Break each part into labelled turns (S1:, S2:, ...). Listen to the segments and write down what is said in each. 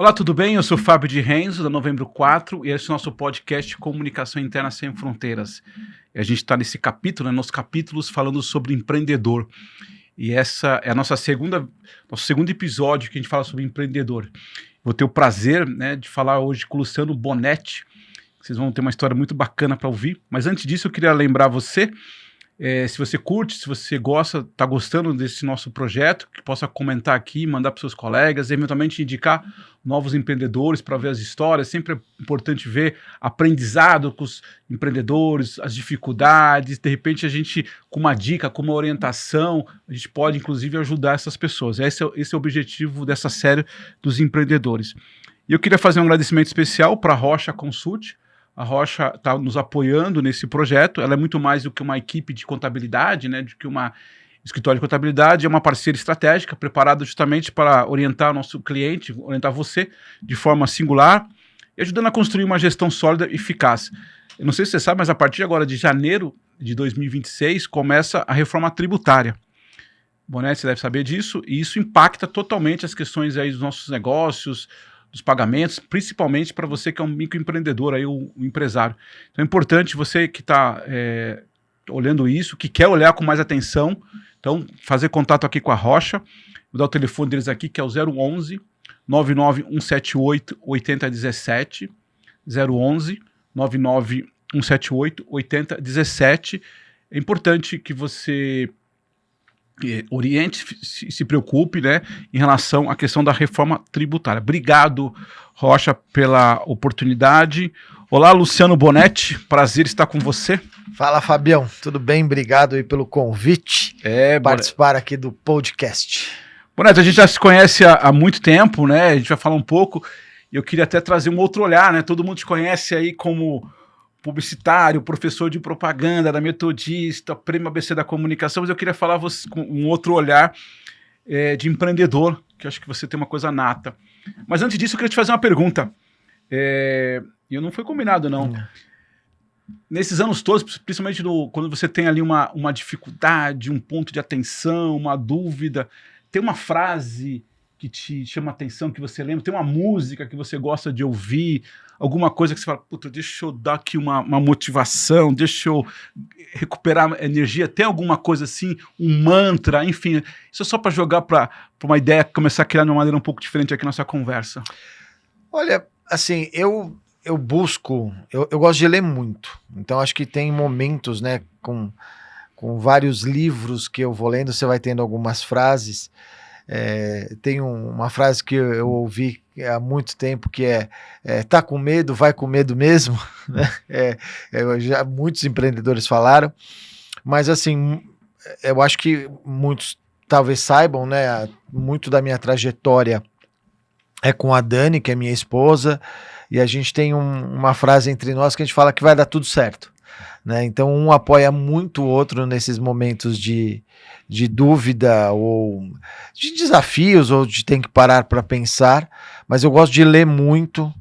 S1: Olá, tudo bem? Eu sou Fábio de Renzo, da Novembro 4, e esse é o nosso podcast Comunicação Interna Sem Fronteiras. E a gente está nesse capítulo, nos capítulos falando sobre empreendedor. E essa é a nosso segundo episódio que a gente fala sobre empreendedor. Vou ter o prazer, de falar hoje com o Luciano Bonetti. Vocês vão ter uma história muito bacana para ouvir. Mas antes disso, eu queria lembrar você, se você curte, se você gosta, está gostando desse nosso projeto, que possa comentar aqui, mandar para seus colegas, eventualmente indicar novos empreendedores para ver as histórias. Sempre é importante ver aprendizado com os empreendedores, as dificuldades. De repente, a gente, com uma dica, com uma orientação, a gente pode, inclusive, ajudar essas pessoas. Esse é o objetivo dessa série dos empreendedores. E eu queria fazer um agradecimento especial para a Rocha Consult. A Rocha está nos apoiando nesse projeto. Ela é muito mais do que uma equipe de contabilidade, do que uma escritório de contabilidade. É uma parceira estratégica preparada justamente para orientar o nosso cliente, orientar você de forma singular e ajudando a construir uma gestão sólida e eficaz. Eu não sei se você sabe, mas a partir agora de janeiro de 2026 começa a reforma tributária. Bonetti, você deve saber disso, e isso impacta totalmente as questões aí dos nossos negócios, dos pagamentos, principalmente para você que é um microempreendedor, aí, um empresário. Então é importante você que está olhando isso, que quer olhar com mais atenção, então fazer contato aqui com a Rocha. Vou dar o telefone deles aqui, que é o 011 99178 8017, 011 99178 8017. É importante que você oriente, se preocupe, em relação à questão da reforma tributária. Obrigado, Rocha, pela oportunidade. Olá, Luciano Bonetti, prazer estar com você.
S2: Fala, Fabião, tudo bem? Obrigado aí pelo convite, participar aqui do podcast.
S1: Bonetti, a gente já se conhece há muito tempo, a gente vai falar um pouco, e eu queria até trazer um outro olhar, todo mundo te conhece aí como publicitário, professor de propaganda, da Metodista, Prêmio ABC da Comunicação, mas eu queria falar com um outro olhar de empreendedor, que eu acho que você tem uma coisa nata. Mas antes disso, eu queria te fazer uma pergunta. E não foi combinado, não. Nesses anos todos, principalmente quando você tem ali uma dificuldade, um ponto de atenção, uma dúvida, tem uma frase que te chama a atenção, que você lembra, tem uma música que você gosta de ouvir, alguma coisa que você fala, puta, deixa eu dar aqui uma motivação, deixa eu recuperar energia, tem alguma coisa assim, um mantra, enfim, isso é só para jogar para uma ideia começar a criar de uma maneira um pouco diferente aqui na nossa conversa.
S2: Olha, assim, eu gosto de ler muito, então acho que tem momentos, com vários livros que eu vou lendo, você vai tendo algumas frases. Tem uma frase que eu ouvi há muito tempo que tá com medo, vai com medo mesmo, já muitos empreendedores falaram, mas assim, eu acho que muitos talvez saibam, muito da minha trajetória é com a Dani, que é minha esposa, e a gente tem uma frase entre nós que a gente fala que vai dar tudo certo. Então um apoia muito o outro nesses momentos de dúvida ou de desafios ou de ter que parar para pensar, mas eu gosto de ler muito,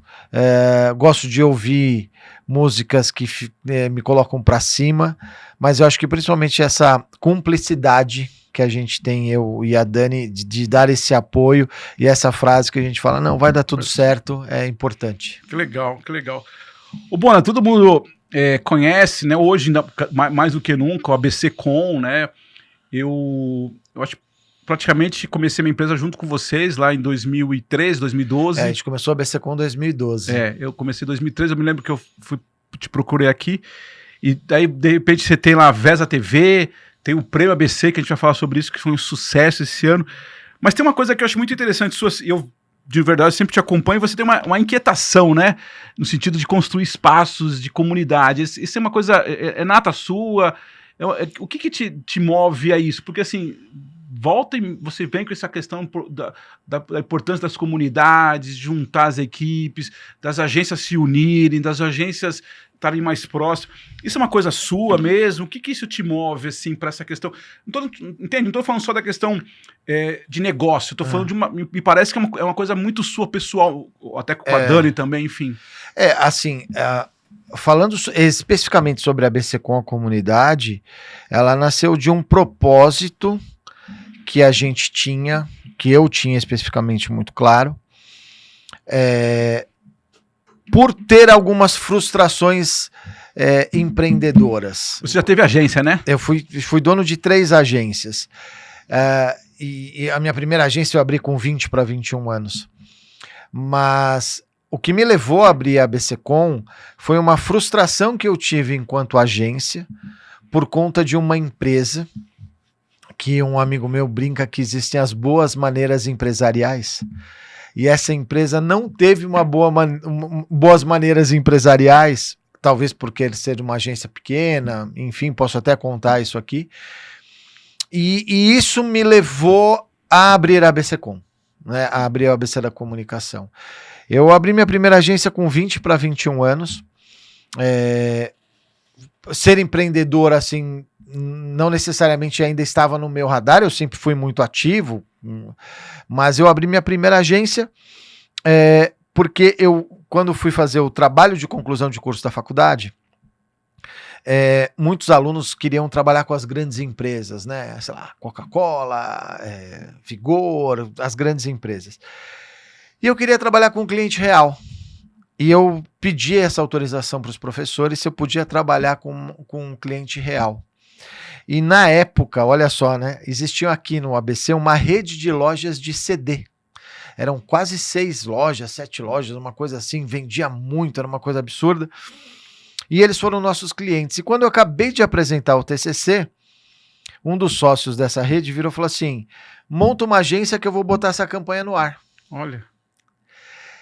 S2: gosto de ouvir músicas que me colocam para cima, mas eu acho que principalmente essa cumplicidade que a gente tem, eu e a Dani, de dar esse apoio e essa frase que a gente fala, não, vai dar tudo certo, é importante.
S1: Que legal, que legal. O Bona, todo mundo conhece, hoje ainda mais do que nunca, o ABC-Com, eu acho que praticamente comecei minha empresa junto com vocês lá em 2013, 2012.
S2: A gente começou a ABC-Com em 2012.
S1: Eu comecei em 2013, eu me lembro que eu te procurei aqui, e daí de repente você tem lá a VESA TV, tem o Prêmio ABC, que a gente vai falar sobre isso, que foi um sucesso esse ano, mas tem uma coisa que eu acho muito interessante sua, eu de verdade sempre te acompanho, e você tem uma inquietação, no sentido de construir espaços de comunidade. Isso é uma coisa, nata sua. O que te move a isso? Porque assim, volta e você vem com essa questão da importância das comunidades, juntar as equipes, das agências se unirem, das agências estarem mais próximas. Isso é uma coisa sua mesmo? O que isso te move, assim, para essa questão? Entende? Não estou falando só da questão de negócio, estou falando de me parece que é uma coisa muito sua, pessoal, até com a Dani também, enfim.
S2: Assim, falando especificamente sobre a ABC-Com, a comunidade, ela nasceu de um propósito que a gente tinha, que eu tinha especificamente muito claro, por ter algumas frustrações empreendedoras.
S1: Você já teve agência, né?
S2: Eu fui dono de 3 agências. E a minha primeira agência eu abri com 20 para 21 anos. Mas o que me levou a abrir a ABCcom foi uma frustração que eu tive enquanto agência por conta de uma empresa que um amigo meu brinca que existem as boas maneiras empresariais. E essa empresa não teve boas maneiras empresariais, talvez porque ele ser uma agência pequena, enfim, posso até contar isso aqui. E isso me levou a abrir a ABCcom, né, a abrir a ABC da Comunicação. Eu abri minha primeira agência com 20 para 21 anos. Ser empreendedor, assim, não necessariamente ainda estava no meu radar, eu sempre fui muito ativo, mas eu abri minha primeira agência porque quando fui fazer o trabalho de conclusão de curso da faculdade, muitos alunos queriam trabalhar com as grandes empresas, né? Sei lá, Coca-Cola, Vigor, as grandes empresas. E eu queria trabalhar com um cliente real. E eu pedi essa autorização para os professores se eu podia trabalhar com um cliente real. E na época, olha só, né? Existia aqui no ABC uma rede de lojas de CD. Eram quase 6 lojas, 7 lojas, uma coisa assim, vendia muito, era uma coisa absurda. E eles foram nossos clientes. E quando eu acabei de apresentar o TCC, um dos sócios dessa rede virou e falou assim: monta uma agência que eu vou botar essa campanha no ar.
S1: Olha.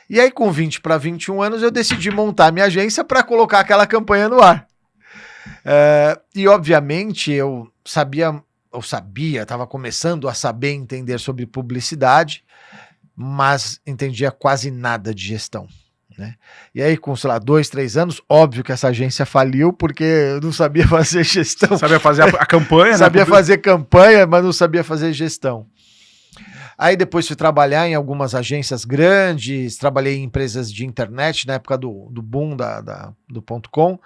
S2: E aí, com 20 para 21 anos, eu decidi montar minha agência para colocar aquela campanha no ar. E, obviamente, eu estava começando a saber entender sobre publicidade, mas entendia quase nada de gestão, né? E aí, com, sei lá, 2, 3 anos, óbvio que essa agência faliu, porque eu não sabia fazer gestão.
S1: Sabia fazer a campanha, né?
S2: Sabia fazer campanha, mas não sabia fazer gestão. Aí depois fui trabalhar em algumas agências grandes, trabalhei em empresas de internet, na época do boom do .com.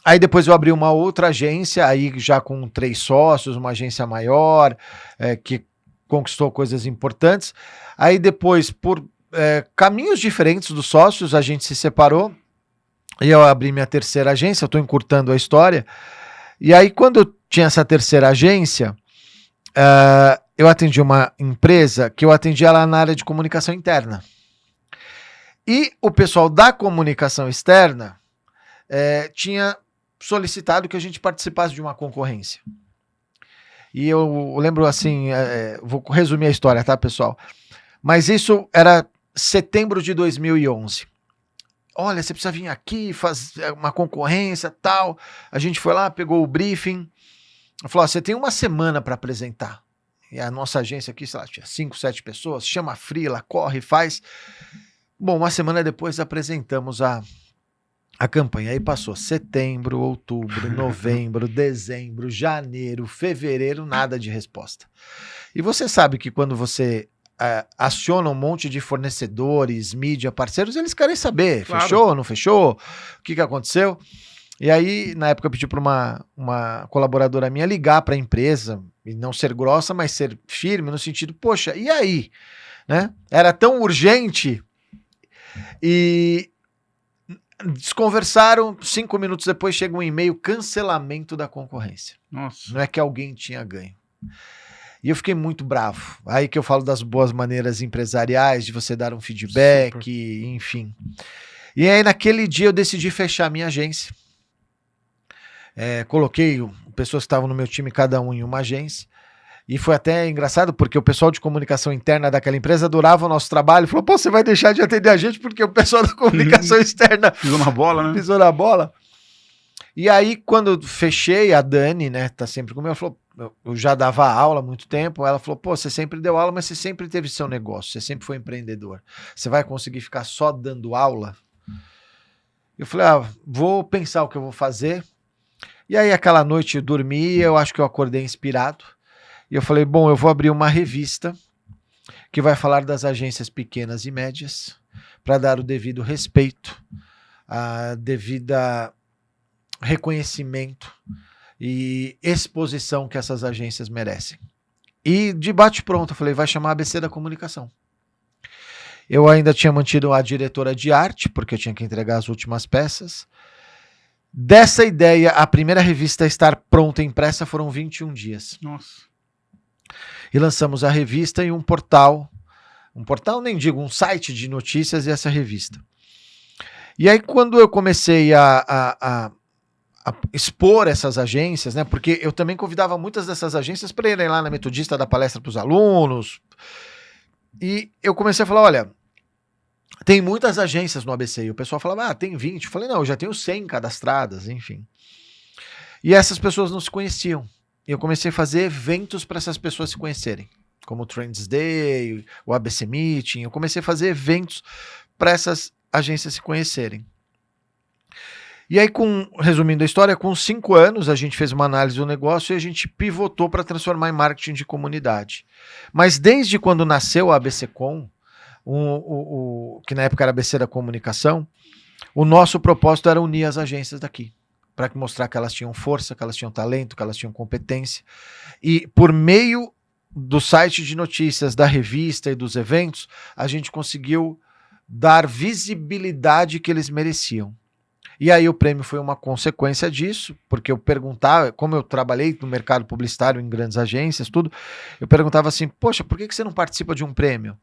S2: Aí depois eu abri uma outra agência, aí já com 3 sócios, uma agência maior, que conquistou coisas importantes. Aí depois, por caminhos diferentes dos sócios, a gente se separou e eu abri minha terceira agência, eu estou encurtando a história. E aí quando eu tinha essa terceira agência, eu atendi uma empresa que eu atendia lá na área de comunicação interna. E o pessoal da comunicação externa tinha solicitado que a gente participasse de uma concorrência. E eu lembro assim, vou resumir a história, tá, pessoal? Mas isso era setembro de 2011. Olha, você precisa vir aqui, fazer uma concorrência, tal. A gente foi lá, pegou o briefing. Falou, você tem uma semana para apresentar. E a nossa agência aqui, sei lá, tinha 5, 7 pessoas, chama a frila, corre, faz. Bom, uma semana depois apresentamos a campanha. Aí passou setembro, outubro, novembro, dezembro, janeiro, fevereiro, nada de resposta. E você sabe que quando você aciona um monte de fornecedores, mídia, parceiros, eles querem saber, claro. Fechou, não fechou, o que aconteceu? E aí, na época, eu pedi para uma colaboradora minha ligar para a empresa, e não ser grossa, mas ser firme, no sentido, poxa, e aí? Né? Era tão urgente, e desconversaram, 5 minutos depois chega um e-mail, cancelamento da concorrência.
S1: Nossa.
S2: Não é que alguém tinha ganho. E eu fiquei muito bravo. Aí que eu falo das boas maneiras empresariais, de você dar um feedback, enfim. E aí naquele dia eu decidi fechar minha agência. Coloquei pessoas que estavam no meu time, cada um em uma agência. E foi até engraçado, porque o pessoal de comunicação interna daquela empresa adorava o nosso trabalho. Falou, pô, você vai deixar de atender a gente porque o pessoal da comunicação externa
S1: pisou na bola, né?
S2: Pisou na bola. E aí, quando eu fechei, a Dani, né, tá sempre comigo, ela falou, eu já dava aula há muito tempo, ela falou, pô, você sempre deu aula, mas você sempre teve seu negócio, você sempre foi empreendedor. Você vai conseguir ficar só dando aula? Eu falei, vou pensar o que eu vou fazer. E aí, aquela noite eu dormi, eu acho que eu acordei inspirado. E eu falei, bom, eu vou abrir uma revista que vai falar das agências pequenas e médias para dar o devido respeito, a devida reconhecimento e exposição que essas agências merecem. E de bate pronto, eu falei, vai chamar ABC da Comunicação. Eu ainda tinha mantido a diretora de arte, porque eu tinha que entregar as últimas peças. Dessa ideia, a primeira revista estar pronta e impressa foram 21 dias.
S1: Nossa.
S2: E lançamos a revista e um portal, nem digo, um site de notícias e essa revista. E aí quando eu comecei a expor essas agências, né? Porque eu também convidava muitas dessas agências para irem lá na Metodista dar palestra para os alunos. E eu comecei a falar, olha, tem muitas agências no ABC. E o pessoal falava, tem 20. Eu falei, não, eu já tenho 100 cadastradas, enfim. E essas pessoas não se conheciam. E eu comecei a fazer eventos para essas pessoas se conhecerem, como o Trends Day, o ABC Meeting. Eu comecei a fazer eventos para essas agências se conhecerem. E aí, resumindo a história, com 5 anos a gente fez uma análise do negócio e a gente pivotou para transformar em marketing de comunidade. Mas desde quando nasceu a ABCcom, que na época era ABC da Comunicação, o nosso propósito era unir as agências daqui, para mostrar que elas tinham força, que elas tinham talento, que elas tinham competência. E por meio do site de notícias, da revista e dos eventos, a gente conseguiu dar visibilidade que eles mereciam. E aí o prêmio foi uma consequência disso, porque eu perguntava, como eu trabalhei no mercado publicitário em grandes agências, tudo, eu perguntava assim, poxa, por que você não participa de um prêmio?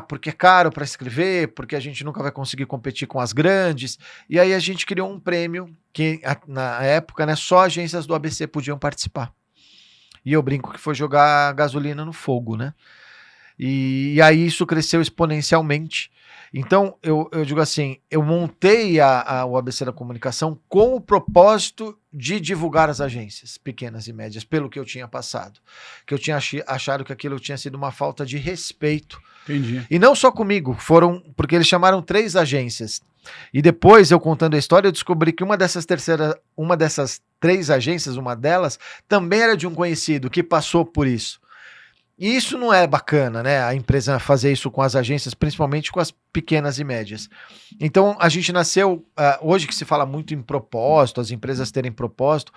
S2: Porque é caro para escrever, porque a gente nunca vai conseguir competir com as grandes. E aí a gente criou um prêmio que na época, né, só agências do ABC podiam participar. E eu brinco que foi jogar gasolina no fogo, né? E aí isso cresceu exponencialmente. Então, eu digo assim, eu montei o ABC da Comunicação com o propósito de divulgar as agências pequenas e médias, pelo que eu tinha passado. Que eu tinha achado que aquilo tinha sido uma falta de respeito.
S1: Entendi.
S2: E não só comigo, porque eles chamaram 3 agências. E depois, eu contando a história, eu descobri que uma dessas 3 agências, uma delas, também era de um conhecido que passou por isso. E isso não é bacana, né? A empresa fazer isso com as agências, principalmente com as pequenas e médias. Então, a gente nasceu, hoje que se fala muito em propósito, as empresas terem propósito,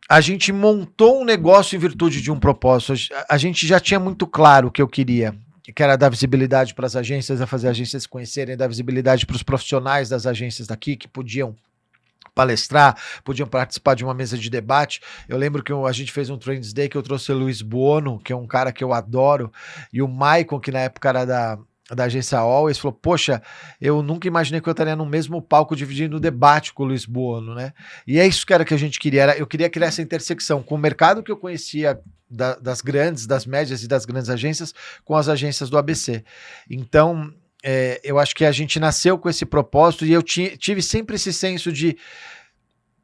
S2: a gente montou um negócio em virtude de um propósito. A gente já tinha muito claro o que eu queria, que era dar visibilidade para as agências, fazer as agências se conhecerem, dar visibilidade para os profissionais das agências daqui que podiam palestrar, podiam participar de uma mesa de debate. Eu lembro que a gente fez um Trends Day que eu trouxe o Luiz Buono, que é um cara que eu adoro, e o Maicon, que na época era da agência Always, falou, poxa, eu nunca imaginei que eu estaria no mesmo palco dividindo o debate com o Luiz Buono, né? E é isso que era que a gente queria, eu queria criar essa intersecção com o mercado que eu conhecia das grandes, das médias e das grandes agências, com as agências do ABC. Então, eu acho que a gente nasceu com esse propósito e eu tive sempre esse senso de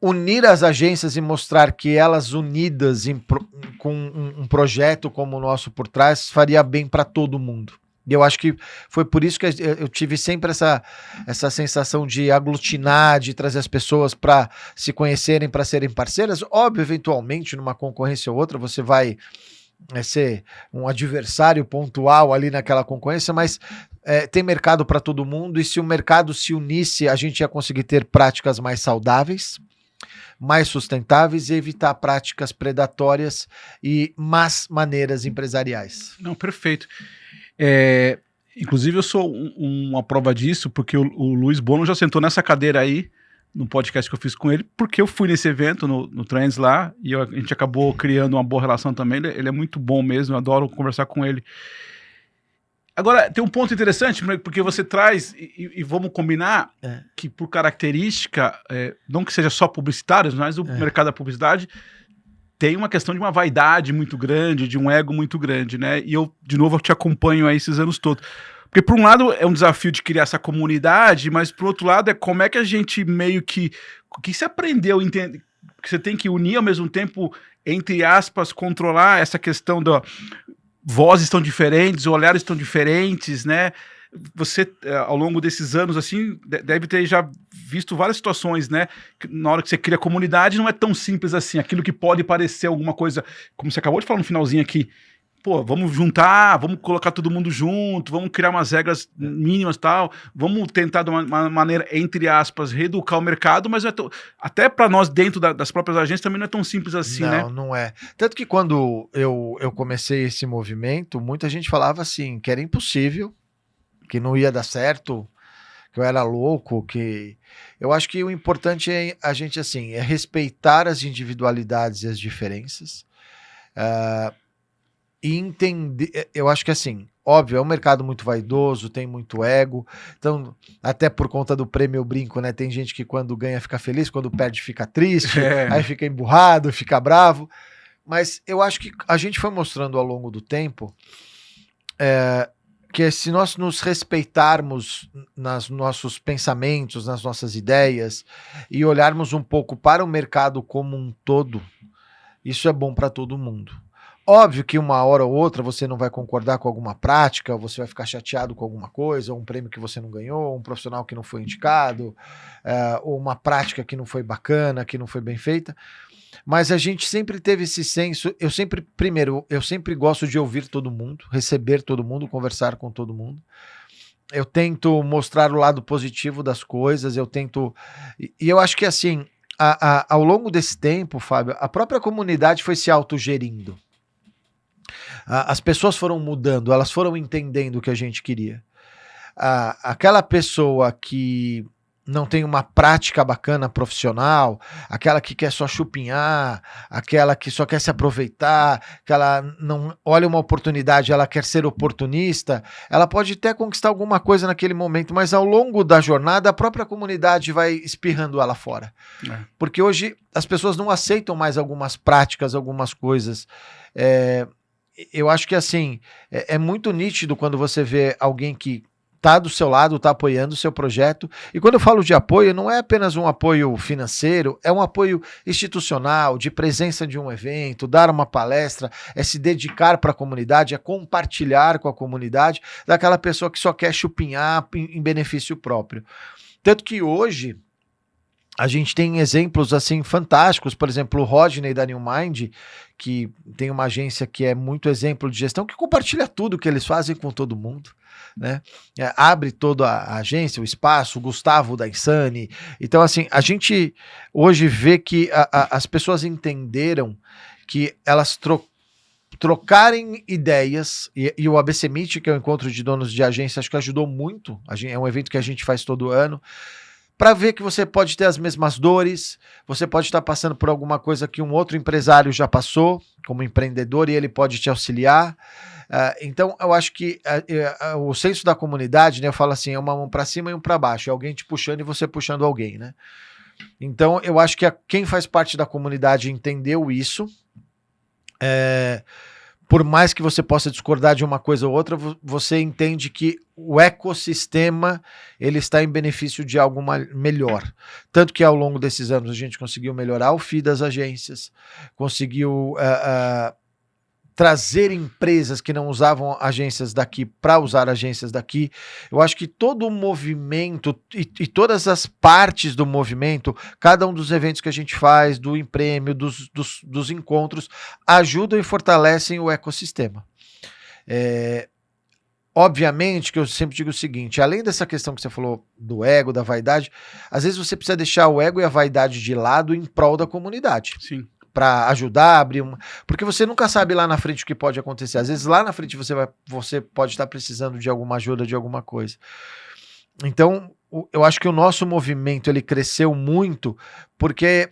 S2: unir as agências e mostrar que elas unidas com um projeto como o nosso por trás faria bem para todo mundo. E eu acho que foi por isso que eu tive sempre essa sensação de aglutinar, de trazer as pessoas para se conhecerem, para serem parceiras. Óbvio, eventualmente, numa concorrência ou outra, você vai ser um adversário pontual ali naquela concorrência, mas tem mercado para todo mundo, e se o mercado se unisse, a gente ia conseguir ter práticas mais saudáveis, mais sustentáveis e evitar práticas predatórias e más maneiras empresariais.
S1: Não, perfeito. Inclusive eu sou uma prova disso, porque o Luiz Buono já sentou nessa cadeira aí, no podcast que eu fiz com ele, porque eu fui nesse evento, no Trends lá, e a gente acabou criando uma boa relação também. Ele é muito bom mesmo, eu adoro conversar com ele. Agora, tem um ponto interessante, porque você traz, e vamos combinar, que por característica, não que seja só publicitários, mas o mercado da publicidade tem uma questão de uma vaidade muito grande, de um ego muito grande, né? E eu, de novo, eu te acompanho aí esses anos todos. Porque, por um lado, é um desafio de criar essa comunidade, mas, por outro lado, é como é que a gente meio que... O que você aprendeu, entende? Que você tem que unir, ao mesmo tempo, entre aspas, controlar essa questão da... Vozes estão diferentes, olhares estão diferentes, né? Você, ao longo desses anos, assim, deve ter já visto várias situações, né? Na hora que você cria comunidade, não é tão simples assim. Aquilo que pode parecer alguma coisa, como você acabou de falar no finalzinho aqui, pô, vamos juntar, vamos colocar todo mundo junto, vamos criar umas regras mínimas e tal, vamos tentar de uma maneira, entre aspas, reeducar o mercado, mas até para nós dentro das próprias agências também não é tão simples assim, né?
S2: Não é. Tanto que quando eu comecei esse movimento, muita gente falava assim, que era impossível que não ia dar certo, que eu era louco, que... Eu acho que o importante é a gente, assim, é respeitar as individualidades e as diferenças, e entender, eu acho que assim, óbvio, é um mercado muito vaidoso, tem muito ego, então, até por conta do prêmio eu brinco, né, tem gente que quando ganha fica feliz, quando perde fica triste, aí fica emburrado, fica bravo, mas eu acho que a gente foi mostrando ao longo do tempo que se nós nos respeitarmos nos nossos pensamentos, nas nossas ideias, e olharmos um pouco para o mercado como um todo, isso é bom para todo mundo. Óbvio que uma hora ou outra você não vai concordar com alguma prática, você vai ficar chateado com alguma coisa, ou um prêmio que você não ganhou, um profissional que não foi indicado, ou uma prática que não foi bacana, que não foi bem feita. Mas a gente sempre teve esse senso, eu sempre gosto de ouvir todo mundo, receber todo mundo, conversar com todo mundo. Eu tento mostrar o lado positivo das coisas, e eu acho que assim, ao longo desse tempo, Fábio, a própria comunidade foi se autogerindo. As pessoas foram mudando, elas foram entendendo o que a gente queria. Aquela pessoa que não tem uma prática bacana profissional, aquela que quer só chupinhar, aquela que só quer se aproveitar, que ela não olha uma oportunidade, ela quer ser oportunista, ela pode até conquistar alguma coisa naquele momento, mas ao longo da jornada a própria comunidade vai espirrando ela fora. Porque hoje as pessoas não aceitam mais algumas práticas, algumas coisas. Eu acho que assim, é muito nítido quando você vê alguém que tá do seu lado, tá apoiando o seu projeto. E quando eu falo de apoio, não é apenas um apoio financeiro, é um apoio institucional, de presença de um evento, dar uma palestra, é se dedicar para a comunidade, é compartilhar com a comunidade, daquela pessoa que só quer chupinhar em benefício próprio. Tanto que hoje a gente tem exemplos assim fantásticos, por exemplo, o Rodney da New Mind, que tem uma agência que é muito exemplo de gestão, que compartilha tudo que eles fazem com todo mundo, né? Abre toda a agência, o espaço, o Gustavo da Insane. Então, assim, a gente hoje vê que as pessoas entenderam que elas trocarem ideias, e o ABC Meet, que é o encontro de donos de agência, acho que ajudou muito, é um evento que a gente faz todo ano, para ver que você pode ter as mesmas dores, você pode estar passando por alguma coisa que um outro empresário já passou, como empreendedor, e ele pode te auxiliar. Então, eu acho que o senso da comunidade, né, eu falo assim, é uma mão para cima e um para baixo, é alguém te puxando e você puxando alguém, né? Então, eu acho que quem faz parte da comunidade entendeu isso. Por mais que você possa discordar de uma coisa ou outra, você entende que o ecossistema ele está em benefício de algo melhor. Tanto que ao longo desses anos a gente conseguiu melhorar o FII das agências, conseguiu trazer empresas que não usavam agências daqui para usar agências daqui. Eu acho que todo o movimento e todas as partes do movimento, cada um dos eventos que a gente faz, do Emprêmio, dos encontros, ajudam e fortalecem o ecossistema. Obviamente que eu sempre digo o seguinte, além dessa questão que você falou do ego, da vaidade, às vezes você precisa deixar o ego e a vaidade de lado em prol da comunidade.
S1: Sim.
S2: Para ajudar, abrir porque você nunca sabe lá na frente o que pode acontecer. Às vezes lá na frente você pode estar precisando de alguma ajuda, de alguma coisa. Então, eu acho que o nosso movimento ele cresceu muito porque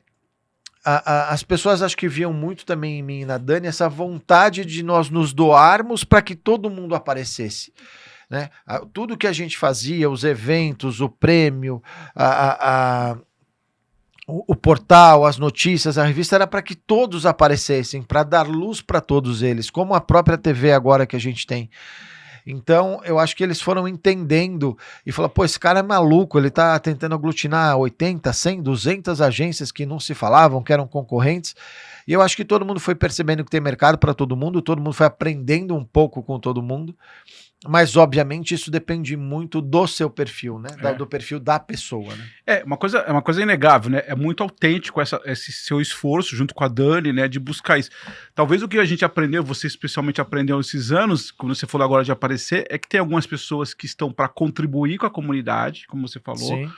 S2: as pessoas acho que viam muito também em mim e na Dani essa vontade de nós nos doarmos para que todo mundo aparecesse. Né? Tudo que a gente fazia, os eventos, o prêmio, o portal, as notícias, a revista, era para que todos aparecessem, para dar luz para todos eles, como a própria TV agora que a gente tem. Então, eu acho que eles foram entendendo e falaram, pô, esse cara é maluco, ele tá tentando aglutinar 80, 100, 200 agências que não se falavam, que eram concorrentes, e eu acho que todo mundo foi percebendo que tem mercado para todo mundo foi aprendendo um pouco com todo mundo, mas obviamente isso depende muito do seu perfil, né? Do perfil da pessoa, né?
S1: É uma coisa inegável, né? É muito autêntico esse seu esforço junto com a Dani, né? De buscar isso. Talvez o que a gente aprendeu, você especialmente aprendeu esses anos, quando você falou agora de aparecer, é que tem algumas pessoas que estão para contribuir com a comunidade, como você falou.
S2: Sim.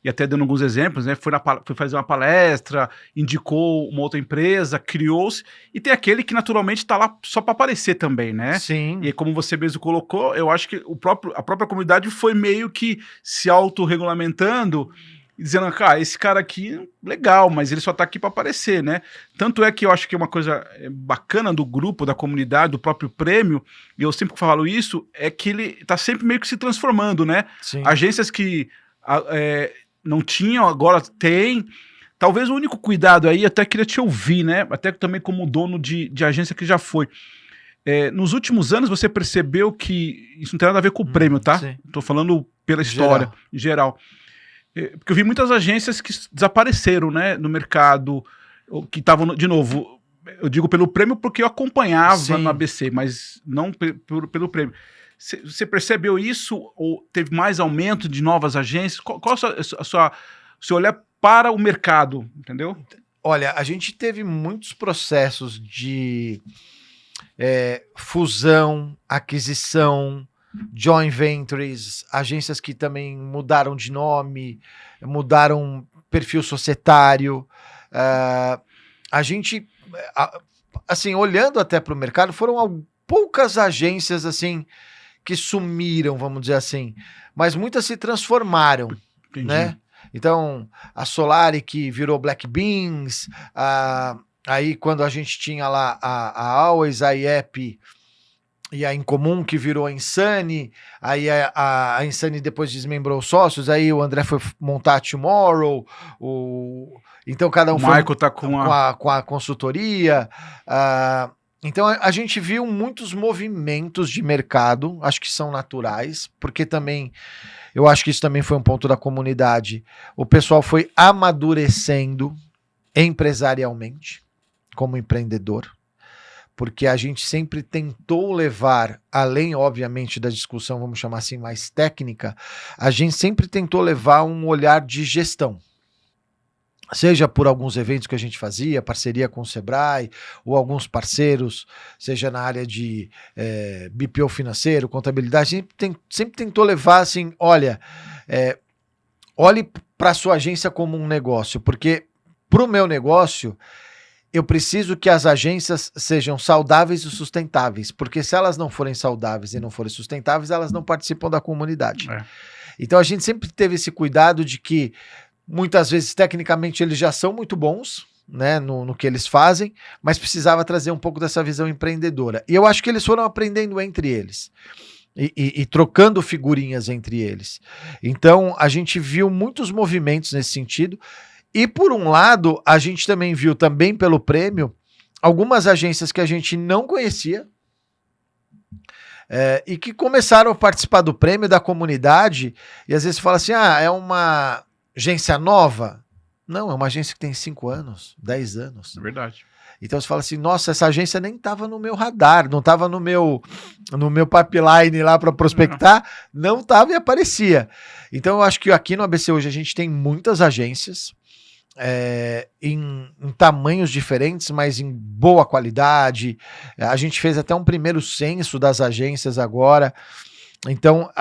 S1: e até dando alguns exemplos, né? Foi fazer uma palestra, indicou uma outra empresa, criou-se, e tem aquele que naturalmente está lá só para aparecer também, né?
S2: Sim.
S1: E aí, como você mesmo colocou, eu acho que a própria comunidade foi meio que se autorregulamentando e dizendo, cara, esse cara aqui, legal, mas ele só tá aqui para aparecer, né? Tanto é que eu acho que uma coisa bacana do grupo, da comunidade, do próprio prêmio, e eu sempre falo isso, é que ele tá sempre meio que se transformando, né?
S2: Sim.
S1: Agências que não tinham, agora tem. Talvez o único cuidado aí, até queria te ouvir, né? Até também como dono de agência que já foi. Nos últimos anos você percebeu que isso não tem nada a ver com o prêmio, tá?
S2: Sim.
S1: Tô falando pela história, em geral. Porque eu vi muitas agências que desapareceram, né, no mercado, que estavam, de novo, eu digo pelo prêmio porque eu acompanhava
S2: Sim.
S1: no ABC, mas não pelo prêmio. Você percebeu isso ou teve mais aumento de novas agências? Qual o seu olhar para o mercado, entendeu?
S2: Olha, a gente teve muitos processos de fusão, aquisição, joint ventures, agências que também mudaram de nome, mudaram perfil societário. A gente, assim, olhando até para o mercado, foram poucas agências assim que sumiram, vamos dizer assim, mas muitas se transformaram,
S1: Entendi.
S2: né? Então, a Solari que virou Black Beans, aí quando a gente tinha lá a Always, a IEP e a Incomum que virou a Insane, aí a Insane depois desmembrou os sócios, aí o André foi montar a Tomorrow, então cada um
S1: o
S2: foi
S1: Michael tá com
S2: a consultoria. Então a gente viu muitos movimentos de mercado, acho que são naturais, porque também eu acho que isso também foi um ponto da comunidade. O pessoal foi amadurecendo empresarialmente, como empreendedor, porque a gente sempre tentou levar, além, obviamente, da discussão, vamos chamar assim, mais técnica, a gente sempre tentou levar um olhar de gestão. Seja por alguns eventos que a gente fazia, parceria com o Sebrae, ou alguns parceiros, seja na área de BPO financeiro, contabilidade, a gente sempre tentou levar assim, olha, olhe para a sua agência como um negócio, porque para o meu negócio, eu preciso que as agências sejam saudáveis e sustentáveis, porque se elas não forem saudáveis e não forem sustentáveis, elas não participam da comunidade. Então a gente sempre teve esse cuidado de que muitas vezes, tecnicamente, eles já são muito bons, né, no que eles fazem, mas precisava trazer um pouco dessa visão empreendedora. E eu acho que eles foram aprendendo entre eles e trocando figurinhas entre eles. Então, a gente viu muitos movimentos nesse sentido. E, por um lado, a gente também viu, também pelo prêmio, algumas agências que a gente não conhecia, e que começaram a participar do prêmio, da comunidade, e às vezes fala assim, é uma agência nova? Não, é uma agência que tem 5 anos, 10 anos.
S1: É verdade.
S2: Então você fala assim, nossa, essa agência nem estava no meu radar, não estava no meu pipeline lá para prospectar, não estava e aparecia. Então eu acho que aqui no ABC hoje a gente tem muitas agências, em tamanhos diferentes, mas em boa qualidade. A gente fez até um primeiro censo das agências agora. Então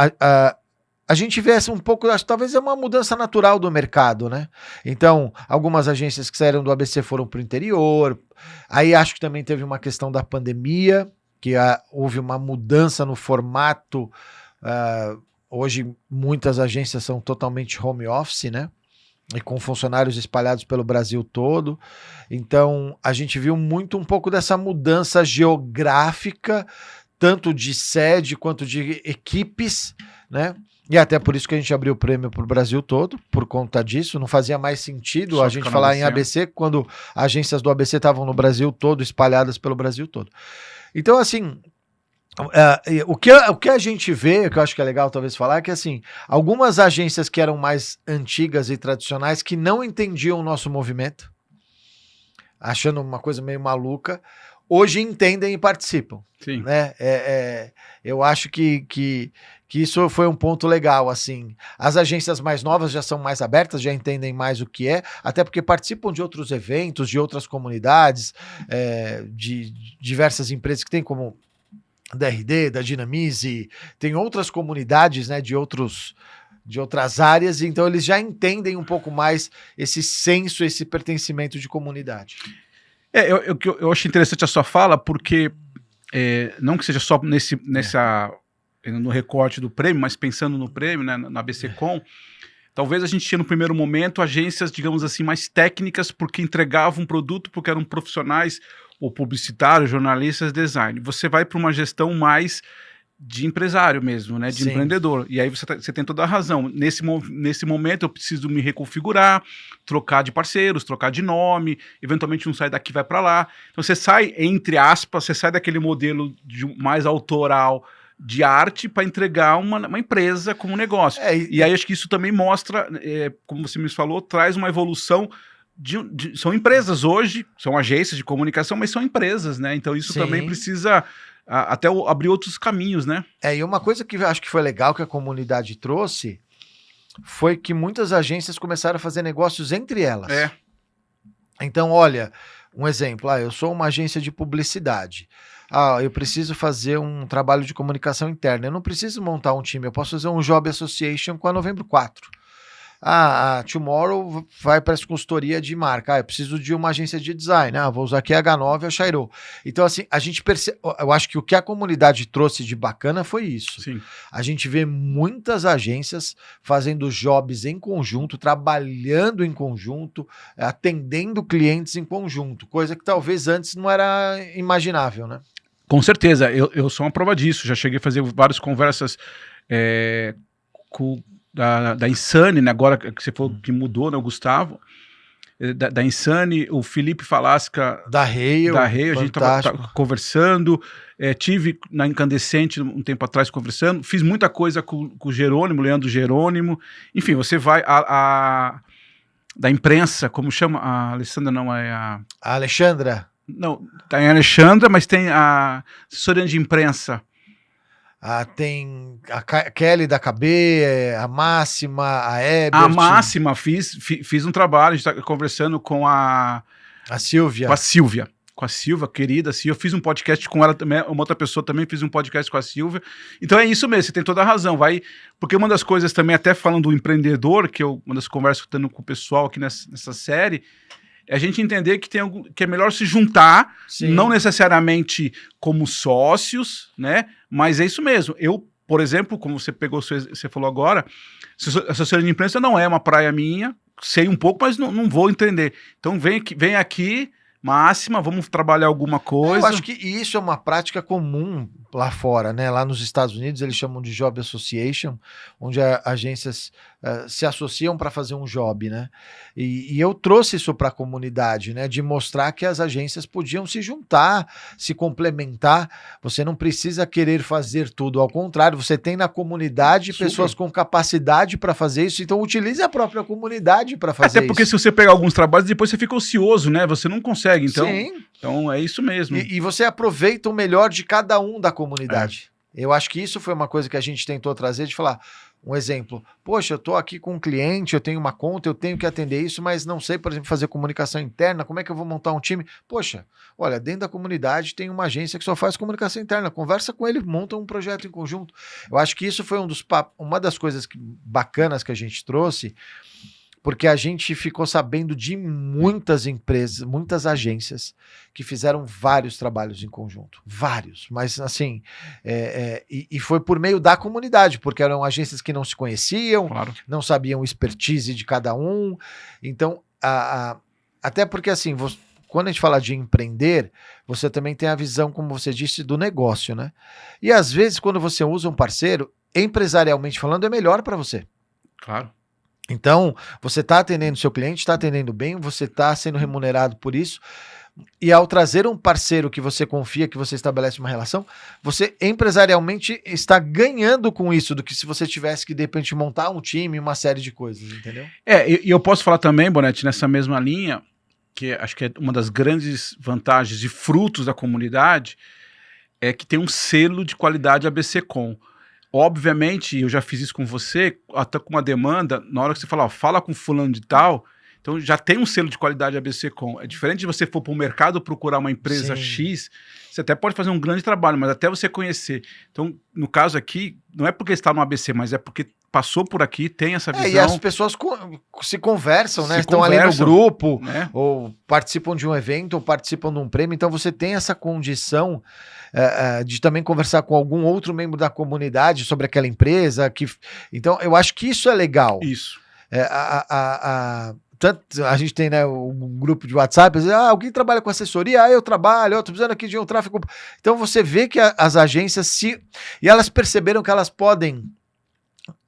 S2: a gente vê um pouco, acho, talvez é uma mudança natural do mercado, né? Então, algumas agências que saíram do ABC foram para o interior. Aí acho que também teve uma questão da pandemia, que houve uma mudança no formato. Hoje, muitas agências são totalmente home office, né? E com funcionários espalhados pelo Brasil todo. Então, a gente viu muito um pouco dessa mudança geográfica, tanto de sede quanto de equipes, né? E até por isso que a gente abriu o prêmio para o Brasil todo, por conta disso. Não fazia mais sentido só a gente falar em ABC quando agências do ABC estavam no Brasil todo, espalhadas pelo Brasil todo. Então, assim, o que a gente vê, que eu acho que é legal talvez falar, é que assim, algumas agências que eram mais antigas e tradicionais, que não entendiam o nosso movimento, achando uma coisa meio maluca, hoje entendem e participam.
S1: Sim.
S2: Né? Eu acho que isso foi um ponto legal, assim. As agências mais novas já são mais abertas, já entendem mais o que é, até porque participam de outros eventos, de outras comunidades, de diversas empresas que tem, como da RD, da Dinamize, tem outras comunidades, né, de outros de outras áreas, então eles já entendem um pouco mais esse senso, esse pertencimento de comunidade.
S1: Eu acho interessante a sua fala, porque não que seja só no recorte do prêmio, mas pensando no prêmio, né, na ABCcom, talvez a gente tinha no primeiro momento agências, digamos assim, mais técnicas, porque entregavam um produto, porque eram profissionais, ou publicitários, jornalistas, design. Você vai para uma gestão mais de empresário mesmo, né, de
S2: Sim.
S1: empreendedor. E aí você tem toda a razão. Nesse momento eu preciso me reconfigurar, trocar de parceiros, trocar de nome, eventualmente um sai daqui vai para lá. Então você sai, entre aspas, você sai daquele modelo mais autoral de arte para entregar uma empresa como um negócio. E aí acho que isso também mostra, como você me falou, traz uma evolução são empresas hoje, são agências de comunicação, mas são empresas, né? Então isso também precisa até abrir outros caminhos, né?
S2: E uma coisa que eu acho que foi legal que a comunidade trouxe foi que muitas agências começaram a fazer negócios entre elas. Então, olha, um exemplo, eu sou uma agência de publicidade. Eu preciso fazer um trabalho de comunicação interna. Eu não preciso montar um time, eu posso fazer um job association com a Novembro 4. A Tomorrow vai para essa consultoria de marca. Eu preciso de uma agência de design. Vou usar aqui a H9 ou a Chairô. Então, assim, a gente percebe. Eu acho que o que a comunidade trouxe de bacana foi isso.
S1: Sim.
S2: A gente vê muitas agências fazendo jobs em conjunto, trabalhando em conjunto, atendendo clientes em conjunto, coisa que talvez antes não era imaginável, né?
S1: Com certeza, eu sou uma prova disso. Já cheguei a fazer várias conversas com da Insane, né, agora que você falou que mudou, né, o Gustavo, da Insane, o Felipe Falasca
S2: da Hale,
S1: a gente estava conversando, tive na Incandescente um tempo atrás conversando, fiz muita coisa com o Jerônimo, Leandro Jerônimo, enfim, você vai da imprensa, como chama? A Alessandra não é a
S2: Alexandra?
S1: Não, tem a Alexandra, mas tem a assessoria de imprensa.
S2: Tem a Kelly da KB, a Máxima, a Ebert.
S1: A Máxima, fiz um trabalho, a gente está conversando com a
S2: Silvia.
S1: Com a Silvia, querida Silvia. Eu fiz um podcast com ela também, uma outra pessoa também fiz um podcast com a Silvia. Então é isso mesmo, você tem toda a razão. Porque uma das coisas também, até falando do empreendedor, uma das conversas que eu tendo com o pessoal aqui nessa série, é a gente entender que que é melhor se juntar,
S2: Sim.
S1: Não necessariamente como sócios, né? Mas é isso mesmo. Eu, por exemplo, como você falou agora, assessoria de imprensa não é uma praia minha, sei um pouco, mas não vou entender. Então vem aqui, Máxima, vamos trabalhar alguma coisa.
S2: Eu acho que isso é uma prática comum lá fora, né? Lá nos Estados Unidos eles chamam de Job Association, onde agências se associam para fazer um job, né? E eu trouxe isso para a comunidade, né? De mostrar que as agências podiam se juntar, se complementar. Você não precisa querer fazer tudo, ao contrário, você tem na comunidade pessoas com capacidade para fazer isso, então utilize a própria comunidade para fazer isso.
S1: Até porque se você pegar alguns trabalhos, depois você fica ocioso, né? Você não consegue, então...
S2: Sim.
S1: Então é isso mesmo.
S2: E você aproveita o melhor de cada um da comunidade. Eu acho que isso foi uma coisa que a gente tentou trazer, de falar, um exemplo, poxa, eu tô aqui com um cliente, eu tenho uma conta, eu tenho que atender isso, mas não sei, por exemplo, fazer comunicação interna, como é que eu vou montar um time? Poxa, olha, dentro da comunidade tem uma agência que só faz comunicação interna, conversa com ele, monta um projeto em conjunto. Eu acho que isso foi uma das coisas bacanas que a gente trouxe, porque a gente ficou sabendo de muitas empresas, muitas agências que fizeram vários trabalhos em conjunto. Vários. Mas, assim, e foi por meio da comunidade, porque eram agências que não se conheciam,
S1: claro,
S2: não sabiam o expertise de cada um. Então, até porque, assim, quando a gente fala de empreender, você também tem a visão, como você disse, do negócio, né? E, às vezes, quando você usa um parceiro, empresarialmente falando, é melhor para você.
S1: Claro.
S2: Então, você está atendendo seu cliente, está atendendo bem, você está sendo remunerado por isso, e ao trazer um parceiro que você confia, que você estabelece uma relação, você empresarialmente está ganhando com isso, do que se você tivesse que, de repente, montar um time, uma série de coisas, entendeu?
S1: E eu posso falar também, Bonetti, nessa mesma linha, que acho que é uma das grandes vantagens e frutos da comunidade, é que tem um selo de qualidade ABCcom. Obviamente, eu já fiz isso com você, até com uma demanda, na hora que você fala com fulano de tal, então já tem um selo de qualidade ABCcom. É diferente de você for para o mercado procurar uma empresa X, você até pode fazer um grande trabalho, mas até você conhecer. Então, no caso aqui, não é porque está no ABC, mas é porque passou por aqui, tem essa visão.
S2: E as pessoas se conversam, né?
S1: Se
S2: Estão ali no
S1: conversam,
S2: grupo,
S1: né?
S2: ou participam de um evento, ou participam de um prêmio. Então você tem essa condição de também conversar com algum outro membro da comunidade sobre aquela empresa. Então eu acho que isso é legal.
S1: Isso.
S2: Tanto a gente tem, né, um grupo de WhatsApp, alguém trabalha com assessoria, eu trabalho, eu tô precisando aqui de um tráfego. Então você vê que as agências e elas perceberam que elas podem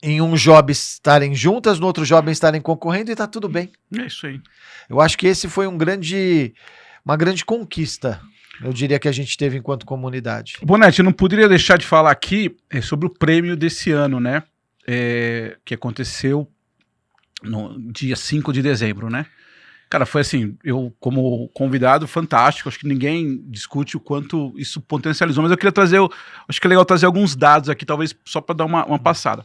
S2: em um job estarem juntas, no outro job estarem concorrendo e tá tudo bem.
S1: É isso aí.
S2: Eu acho que esse foi uma grande conquista, eu diria, que a gente teve enquanto comunidade.
S1: Bonetti, eu não poderia deixar de falar aqui sobre o prêmio desse ano, né? Que aconteceu no dia 5 de dezembro, né? Cara, foi assim, eu como convidado, fantástico, acho que ninguém discute o quanto isso potencializou, mas eu queria trazer, acho que é legal trazer alguns dados aqui, talvez só para dar uma passada.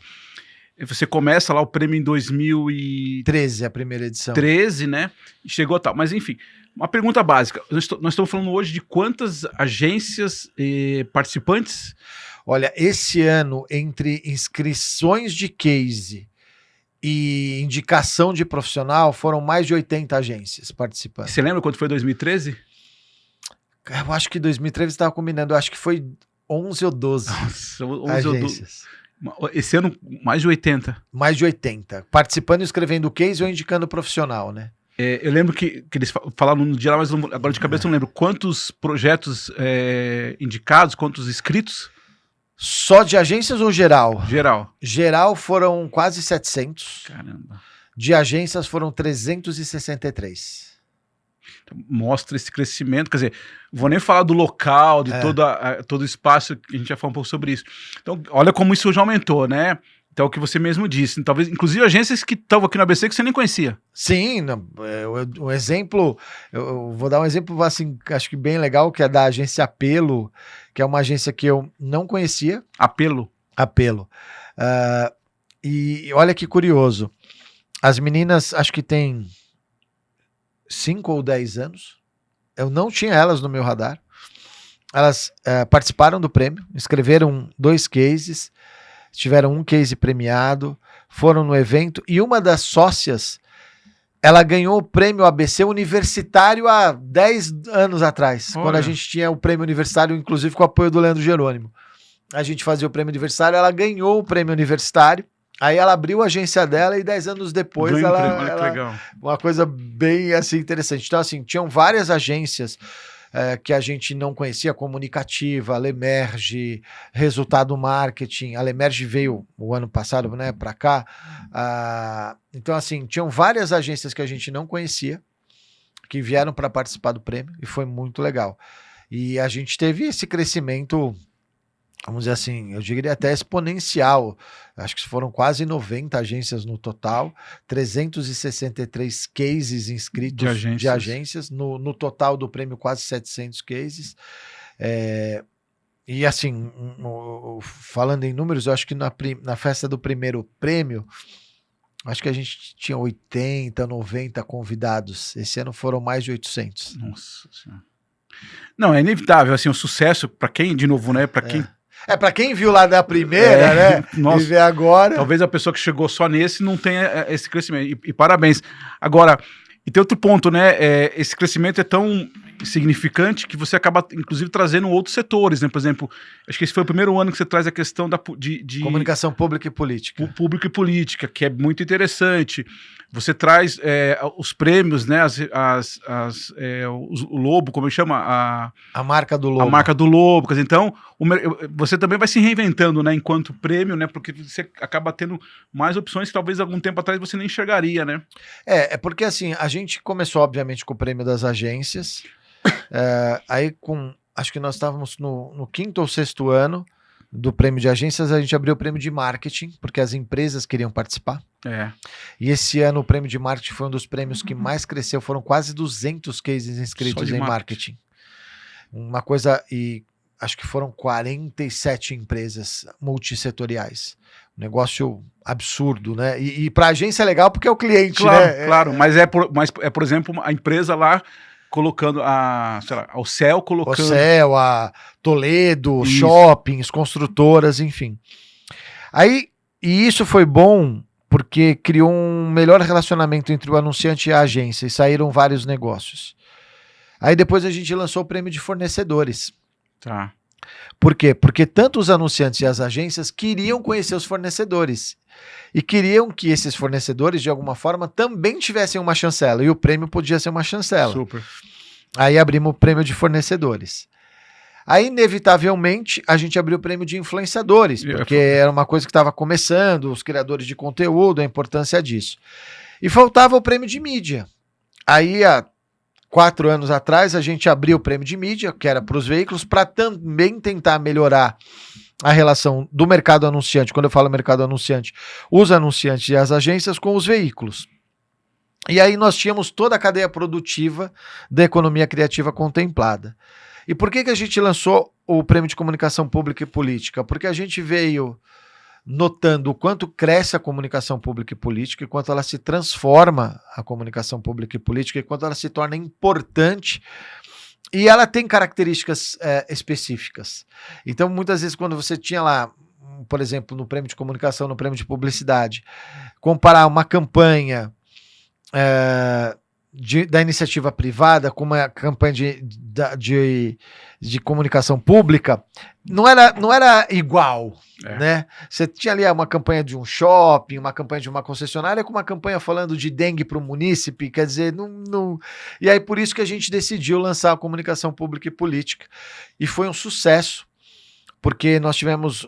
S1: Você começa lá o prêmio em 2013,
S2: a primeira edição.
S1: 13, né? E chegou a tal, mas enfim, uma pergunta básica, nós estamos falando hoje de quantas agências participantes?
S2: Olha, esse ano, entre inscrições de case e indicação de profissional, foram mais de 80 agências participando.
S1: Você lembra quanto foi 2013?
S2: Eu acho que 2013 estava combinando, eu acho que foi 11 ou 12
S1: Nossa, 11
S2: agências.
S1: Ou 12. Esse ano, mais de 80.
S2: Mais de 80. Participando e escrevendo case ou indicando profissional, né?
S1: Eu lembro que eles falaram no dia lá, mas agora de cabeça eu não lembro. Quantos projetos indicados, quantos inscritos?
S2: Só de agências ou geral?
S1: Geral.
S2: Geral foram quase 700.
S1: Caramba.
S2: De agências foram 363.
S1: Então, mostra esse crescimento, quer dizer, vou nem falar do local, de todo o espaço, que a gente já falou um pouco sobre isso. Então, olha como isso já aumentou, né? Então, o que você mesmo disse, talvez, inclusive agências que estavam aqui no ABC que você nem conhecia.
S2: Sim, um exemplo, eu vou dar um exemplo, assim, acho que bem legal, que é da agência Apelo, que é uma agência que eu não conhecia.
S1: Apelo.
S2: E olha que curioso, as meninas, acho que tem 5 ou 10 anos, eu não tinha elas no meu radar, elas participaram do prêmio, escreveram 2 cases, tiveram um case premiado, foram no evento, e uma das sócias, ela ganhou o prêmio ABC Universitário há 10 anos atrás, quando a gente tinha o prêmio universitário, inclusive com o apoio do Leandro Jerônimo. A gente fazia o prêmio universitário, ela ganhou o prêmio universitário, aí ela abriu a agência dela e 10 anos depois
S1: Olha que legal.
S2: Uma coisa bem assim interessante. Então, assim, tinham várias agências que a gente não conhecia, Comunicativa, Lemerge, Resultado Marketing. A Lemerge veio o ano passado, né, para cá. Então, assim, tinham várias agências que a gente não conhecia, que vieram para participar do prêmio, e foi muito legal. E a gente teve esse crescimento, vamos dizer assim, eu diria até exponencial. Acho que foram quase 90 agências no total, 363 cases inscritos de agências. No total do prêmio, quase 700 cases. E assim, falando em números, eu acho que na festa do primeiro prêmio, acho que a gente tinha 80, 90 convidados. Esse ano foram mais de 800.
S1: Nossa Senhora. Não, é inevitável, assim, o sucesso, para quem, de novo, né, para quem...
S2: pra quem viu lá da primeira, né?
S1: Nossa,
S2: e vê agora.
S1: Talvez a pessoa que chegou só nesse não tenha esse crescimento. E parabéns. Agora, e tem outro ponto, né? Esse crescimento é tão significante que você acaba, inclusive, trazendo outros setores, né? Por exemplo, acho que esse foi o primeiro ano que você traz a questão de
S2: comunicação pública e política.
S1: Pública e política, que é muito interessante. Você traz os prêmios, né? O Lobo, como chama?
S2: A marca do Lobo.
S1: A marca do Lobo. Então, você também vai se reinventando, né? Enquanto prêmio, né? Porque você acaba tendo mais opções que talvez algum tempo atrás você nem enxergaria, né?
S2: É porque assim, a gente começou, obviamente, com o prêmio das agências. Aí, acho que nós estávamos no 5º ou 6º ano do prêmio de agências, a gente abriu o prêmio de marketing, porque as empresas queriam participar. E esse ano o prêmio de marketing foi um dos prêmios que mais cresceu, foram quase 200 cases inscritos em marketing. Uma coisa, e acho que foram 47 empresas multissetoriais. Um negócio absurdo, né? E para a agência é legal porque é o cliente,
S1: claro,
S2: né?
S1: Claro, mas por exemplo, a empresa lá colocando o Céu colocando...
S2: O Céu, a Toledo, shoppings, construtoras, enfim. Aí, E isso foi bom porque criou um melhor relacionamento entre o anunciante e a agência e saíram vários negócios. Aí depois a gente lançou o prêmio de fornecedores.
S1: Tá.
S2: Por quê? Porque tanto os anunciantes e as agências queriam conhecer os fornecedores e queriam que esses fornecedores, de alguma forma, também tivessem uma chancela, e o prêmio podia ser uma chancela.
S1: Super.
S2: Aí abrimos o prêmio de fornecedores. Aí, inevitavelmente, a gente abriu o prêmio de influenciadores, porque era uma coisa que estava começando, os criadores de conteúdo, a importância disso. E faltava o prêmio de mídia. Aí, há 4 anos atrás, a gente abriu o prêmio de mídia, que era para os veículos, para também tentar melhorar a relação do mercado anunciante, quando eu falo mercado anunciante, os anunciantes e as agências com os veículos. E aí nós tínhamos toda a cadeia produtiva da economia criativa contemplada. E por que a gente lançou o Prêmio de Comunicação Pública e Política? Porque a gente veio notando o quanto cresce a comunicação pública e política, e quanto ela se transforma, a comunicação pública e política, e quanto ela se torna importante, e ela tem características específicas. Então, muitas vezes, quando você tinha lá, por exemplo, no Prêmio de Comunicação, no Prêmio de Publicidade, comparar uma campanha da iniciativa privada com uma campanha de comunicação pública, não era igual, né? Você tinha ali uma campanha de um shopping, uma campanha de uma concessionária, com uma campanha falando de dengue para o munícipe, quer dizer, não... E aí por isso que a gente decidiu lançar a comunicação pública e política, e foi um sucesso, porque nós tivemos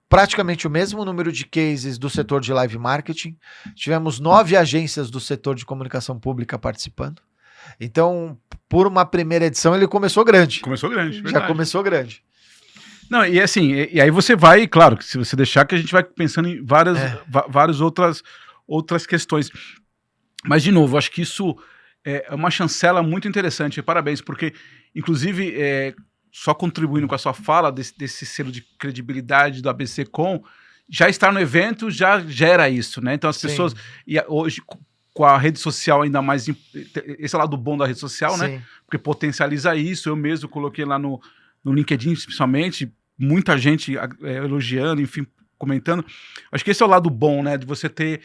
S2: praticamente o mesmo número de cases do setor de live marketing, tivemos 9 agências do setor de comunicação pública participando. Então, por uma primeira edição, ele começou grande.
S1: Começou grande, verdade.
S2: Já começou grande.
S1: Não, e assim, e aí você vai, claro, se você deixar, que a gente vai pensando em várias outras questões. Mas, de novo, acho que isso é uma chancela muito interessante. Parabéns, porque, inclusive, só contribuindo com a sua fala desse selo de credibilidade do ABC.com, já estar no evento já gera isso, né? Então as pessoas, e hoje com a rede social ainda mais, esse é o lado bom da rede social, né? Porque potencializa isso. Eu mesmo coloquei lá no LinkedIn, principalmente, muita gente elogiando, enfim, comentando. Acho que esse é o lado bom, né? De você ter,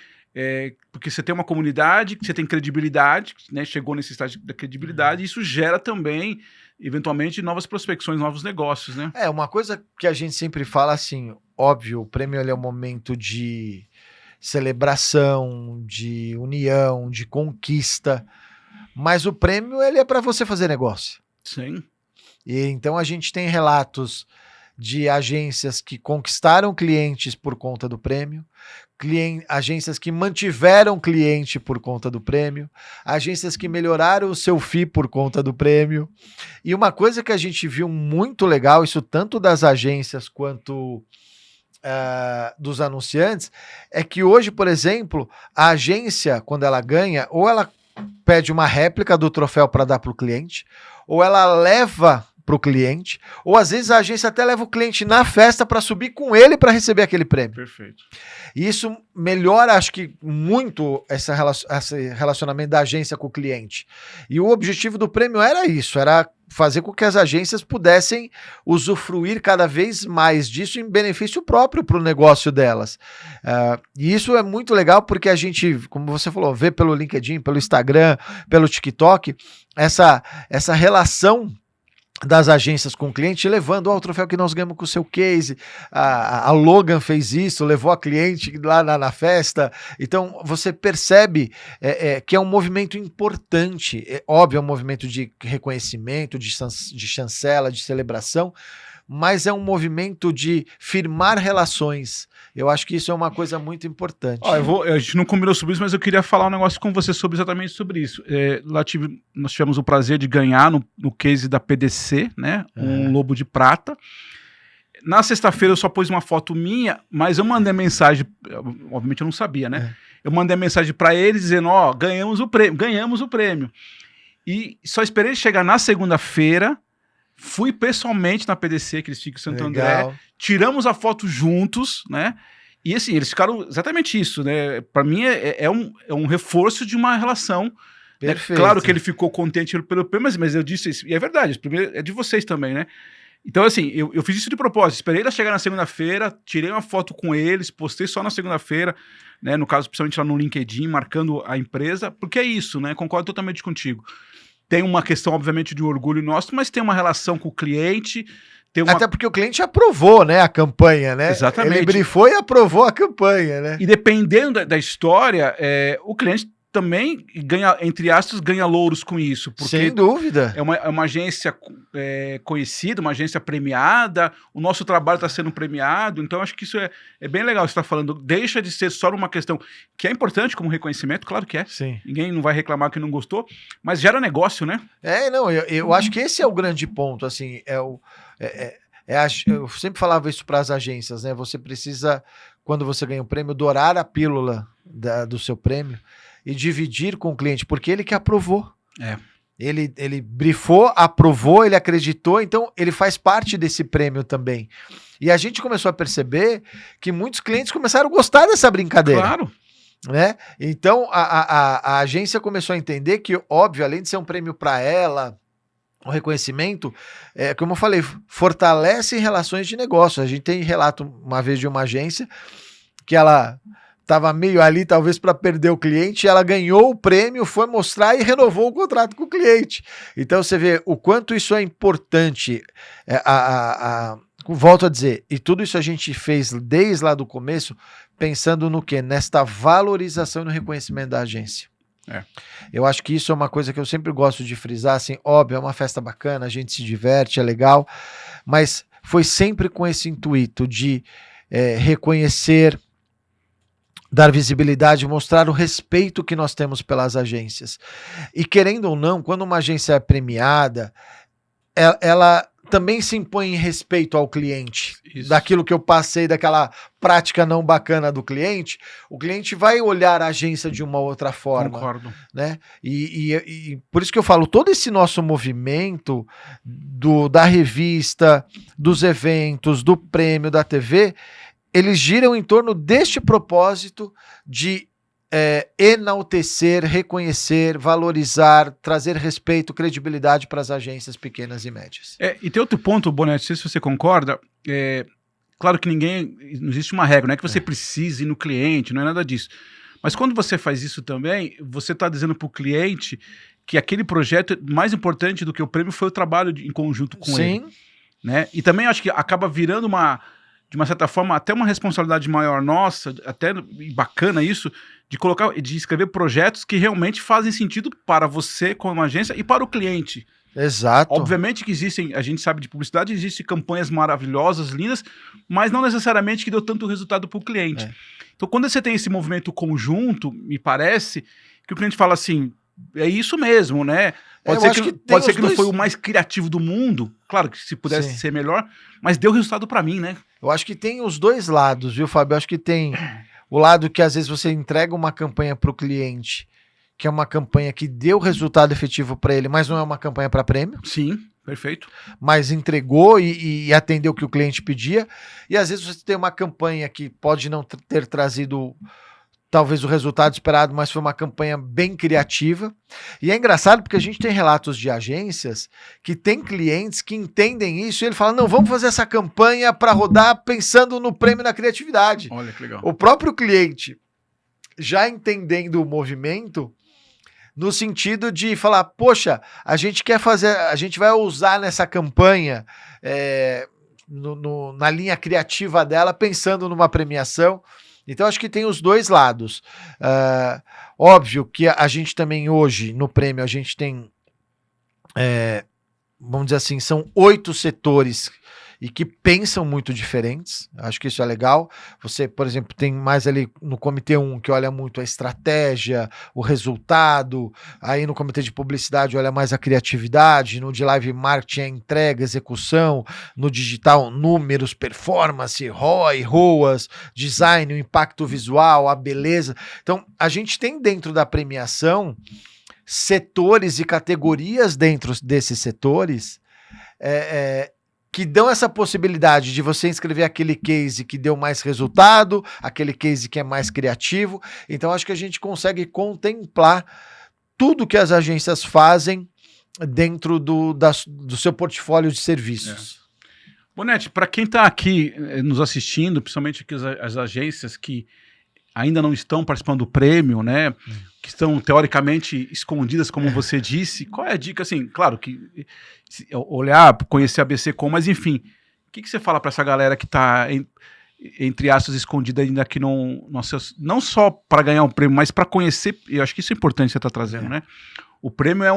S1: porque você tem uma comunidade, que você tem credibilidade, né? Chegou nesse estágio da credibilidade, e isso gera também, eventualmente, novas prospecções, novos negócios, né?
S2: Uma coisa que a gente sempre fala assim, óbvio, o prêmio é um momento de celebração, de união, de conquista, mas o prêmio ele é para você fazer negócio.
S1: Sim.
S2: E então a gente tem relatos de agências que conquistaram clientes por conta do prêmio, agências que mantiveram cliente por conta do prêmio, agências que melhoraram o seu FII por conta do prêmio. E uma coisa que a gente viu muito legal, isso tanto das agências quanto dos anunciantes, é que hoje, por exemplo, a agência, quando ela ganha, ou ela pede uma réplica do troféu para dar para o cliente, ou ela leva para o cliente, ou às vezes a agência até leva o cliente na festa para subir com ele para receber aquele prêmio.
S1: Perfeito.
S2: E isso melhora, acho que, muito esse relacionamento da agência com o cliente. E o objetivo do prêmio era isso, era fazer com que as agências pudessem usufruir cada vez mais disso em benefício próprio para o negócio delas. E isso é muito legal porque a gente, como você falou, vê pelo LinkedIn, pelo Instagram, pelo TikTok, essa relação das agências com o cliente, levando o troféu que nós ganhamos com o seu case, a Logan fez isso, levou a cliente lá na festa. Então você percebe que é um movimento importante, óbvio, é um movimento de reconhecimento, de chancela, de celebração, mas é um movimento de firmar relações. Eu acho que isso é uma coisa muito importante.
S1: A gente não combinou sobre isso, mas eu queria falar um negócio com você exatamente sobre isso. Nós tivemos o prazer de ganhar no case da PDC, né? Um Lobo de Prata. Na sexta-feira eu só pus uma foto minha, mas eu mandei mensagem, obviamente eu não sabia, né? Eu mandei mensagem para eles dizendo, ganhamos o prêmio. E só esperei chegar na segunda-feira, fui pessoalmente na PDC, que eles ficam em Santo André, tiramos a foto juntos, né? E assim, eles ficaram exatamente isso, né? Para mim é um reforço de uma relação. Perfeito. Claro que ele ficou contente pelo prêmio, mas eu disse isso, e é verdade, o primeiro é de vocês também, né? Então, assim, eu fiz isso de propósito. Esperei ela chegar na segunda-feira, tirei uma foto com eles, postei só na segunda-feira, né? No caso, principalmente lá no LinkedIn, marcando a empresa, porque é isso, né? Concordo totalmente contigo. Tem uma questão, obviamente, de orgulho nosso, mas tem uma relação com o cliente, tem uma...
S2: Até porque o cliente aprovou, né, a campanha, né?
S1: Exatamente.
S2: Ele brifou e aprovou a campanha, né?
S1: E dependendo da história, o cliente também ganha, entre aspas, ganha louros com isso. Porque
S2: sem dúvida.
S1: é uma agência conhecida, uma agência premiada, o nosso trabalho está sendo premiado, então acho que isso é bem legal você está falando. Deixa de ser só uma questão que é importante como reconhecimento, claro que é.
S2: Sim.
S1: Ninguém não vai reclamar que não gostou, mas gera negócio, né?
S2: Não, eu acho que esse é o grande ponto, assim, eu sempre falava isso para as agências, né? Você precisa, quando você ganha um prêmio, dourar a pílula do seu prêmio e dividir com o cliente, porque ele que aprovou. Ele brifou, aprovou, ele acreditou, então ele faz parte desse prêmio também. E a gente começou a perceber que muitos clientes começaram a gostar dessa brincadeira.
S1: Claro.
S2: Né? Então a agência começou a entender que, óbvio, além de ser um prêmio para ela, o reconhecimento, como eu falei, fortalece relações de negócio. A gente tem relato uma vez de uma agência que ela estava meio ali, talvez para perder o cliente, ela ganhou o prêmio, foi mostrar e renovou o contrato com o cliente. Então você vê o quanto isso é importante. Volto a dizer, e tudo isso a gente fez desde lá do começo, pensando no quê? Nesta valorização e no reconhecimento da agência. Eu acho que isso é uma coisa que eu sempre gosto de frisar, assim, óbvio, é uma festa bacana, a gente se diverte, é legal, mas foi sempre com esse intuito de reconhecer, dar visibilidade, mostrar o respeito que nós temos pelas agências. E querendo ou não, quando uma agência é premiada, ela também se impõe em respeito ao cliente. Isso. Daquilo que eu passei, daquela prática não bacana do cliente, o cliente vai olhar a agência de uma outra forma.
S1: Concordo.
S2: Né? E por isso que eu falo, todo esse nosso movimento da revista, dos eventos, do prêmio, da TV, eles giram em torno deste propósito de enaltecer, reconhecer, valorizar, trazer respeito, credibilidade para as agências pequenas e médias.
S1: E tem outro ponto, Bonetti, não sei se você concorda, claro que não existe uma regra, não é que você precise ir no cliente, não é nada disso, mas quando você faz isso também, você está dizendo para o cliente que aquele projeto, mais importante do que o prêmio, foi o trabalho em conjunto com ele. Né? E também acho que acaba virando de uma certa forma, até uma responsabilidade maior nossa, até bacana isso, de escrever projetos que realmente fazem sentido para você como agência e para o cliente.
S2: Exato.
S1: Obviamente que existem, a gente sabe de publicidade, existem campanhas maravilhosas, lindas, mas não necessariamente que deu tanto resultado para o cliente. Então, quando você tem esse movimento conjunto, me parece que o cliente fala assim, é isso mesmo, né? Pode ser que não foi o mais criativo do mundo, claro que se pudesse ser melhor, mas deu resultado para mim, né?
S2: Eu acho que tem os dois lados, viu, Fábio? Eu acho que tem o lado que às vezes você entrega uma campanha para o cliente, que é uma campanha que deu resultado efetivo para ele, mas não é uma campanha para prêmio.
S1: Sim, perfeito.
S2: Mas entregou e atendeu o que o cliente pedia. E às vezes você tem uma campanha que pode não ter trazido talvez o resultado esperado, mas foi uma campanha bem criativa. E é engraçado porque a gente tem relatos de agências que tem clientes que entendem isso e ele fala, não, vamos fazer essa campanha para rodar pensando no prêmio na criatividade.
S1: Olha que legal.
S2: O próprio cliente já entendendo o movimento no sentido de falar, poxa, a gente vai usar nessa campanha na linha criativa dela, pensando numa premiação. Então, acho que tem os dois lados. Óbvio que a gente também hoje, no prêmio, a gente tem, vamos dizer assim, são 8 setores e que pensam muito diferentes. Acho que isso é legal. Você, por exemplo, tem mais ali no comitê 1 que olha muito a estratégia, o resultado. Aí no comitê de publicidade olha mais a criatividade. No de live marketing a entrega, execução. No digital, números, performance, ROI, ROAS, design, o impacto visual, a beleza. Então, a gente tem dentro da premiação setores e categorias dentro desses setores que dão essa possibilidade de você inscrever aquele case que deu mais resultado, aquele case que é mais criativo. Então, acho que a gente consegue contemplar tudo que as agências fazem dentro do seu portfólio de serviços.
S1: Bonete, para quem está aqui nos assistindo, principalmente aqui as agências que ainda não estão participando do prêmio, né? Que estão teoricamente escondidas, como você disse. Qual é a dica? Assim, claro que olhar, conhecer a BC.com, mas enfim, o que você fala para essa galera que está entre aspas escondida ainda que não só para ganhar um prêmio, mas para conhecer? Eu acho que isso é importante você estar trazendo, né? O prêmio é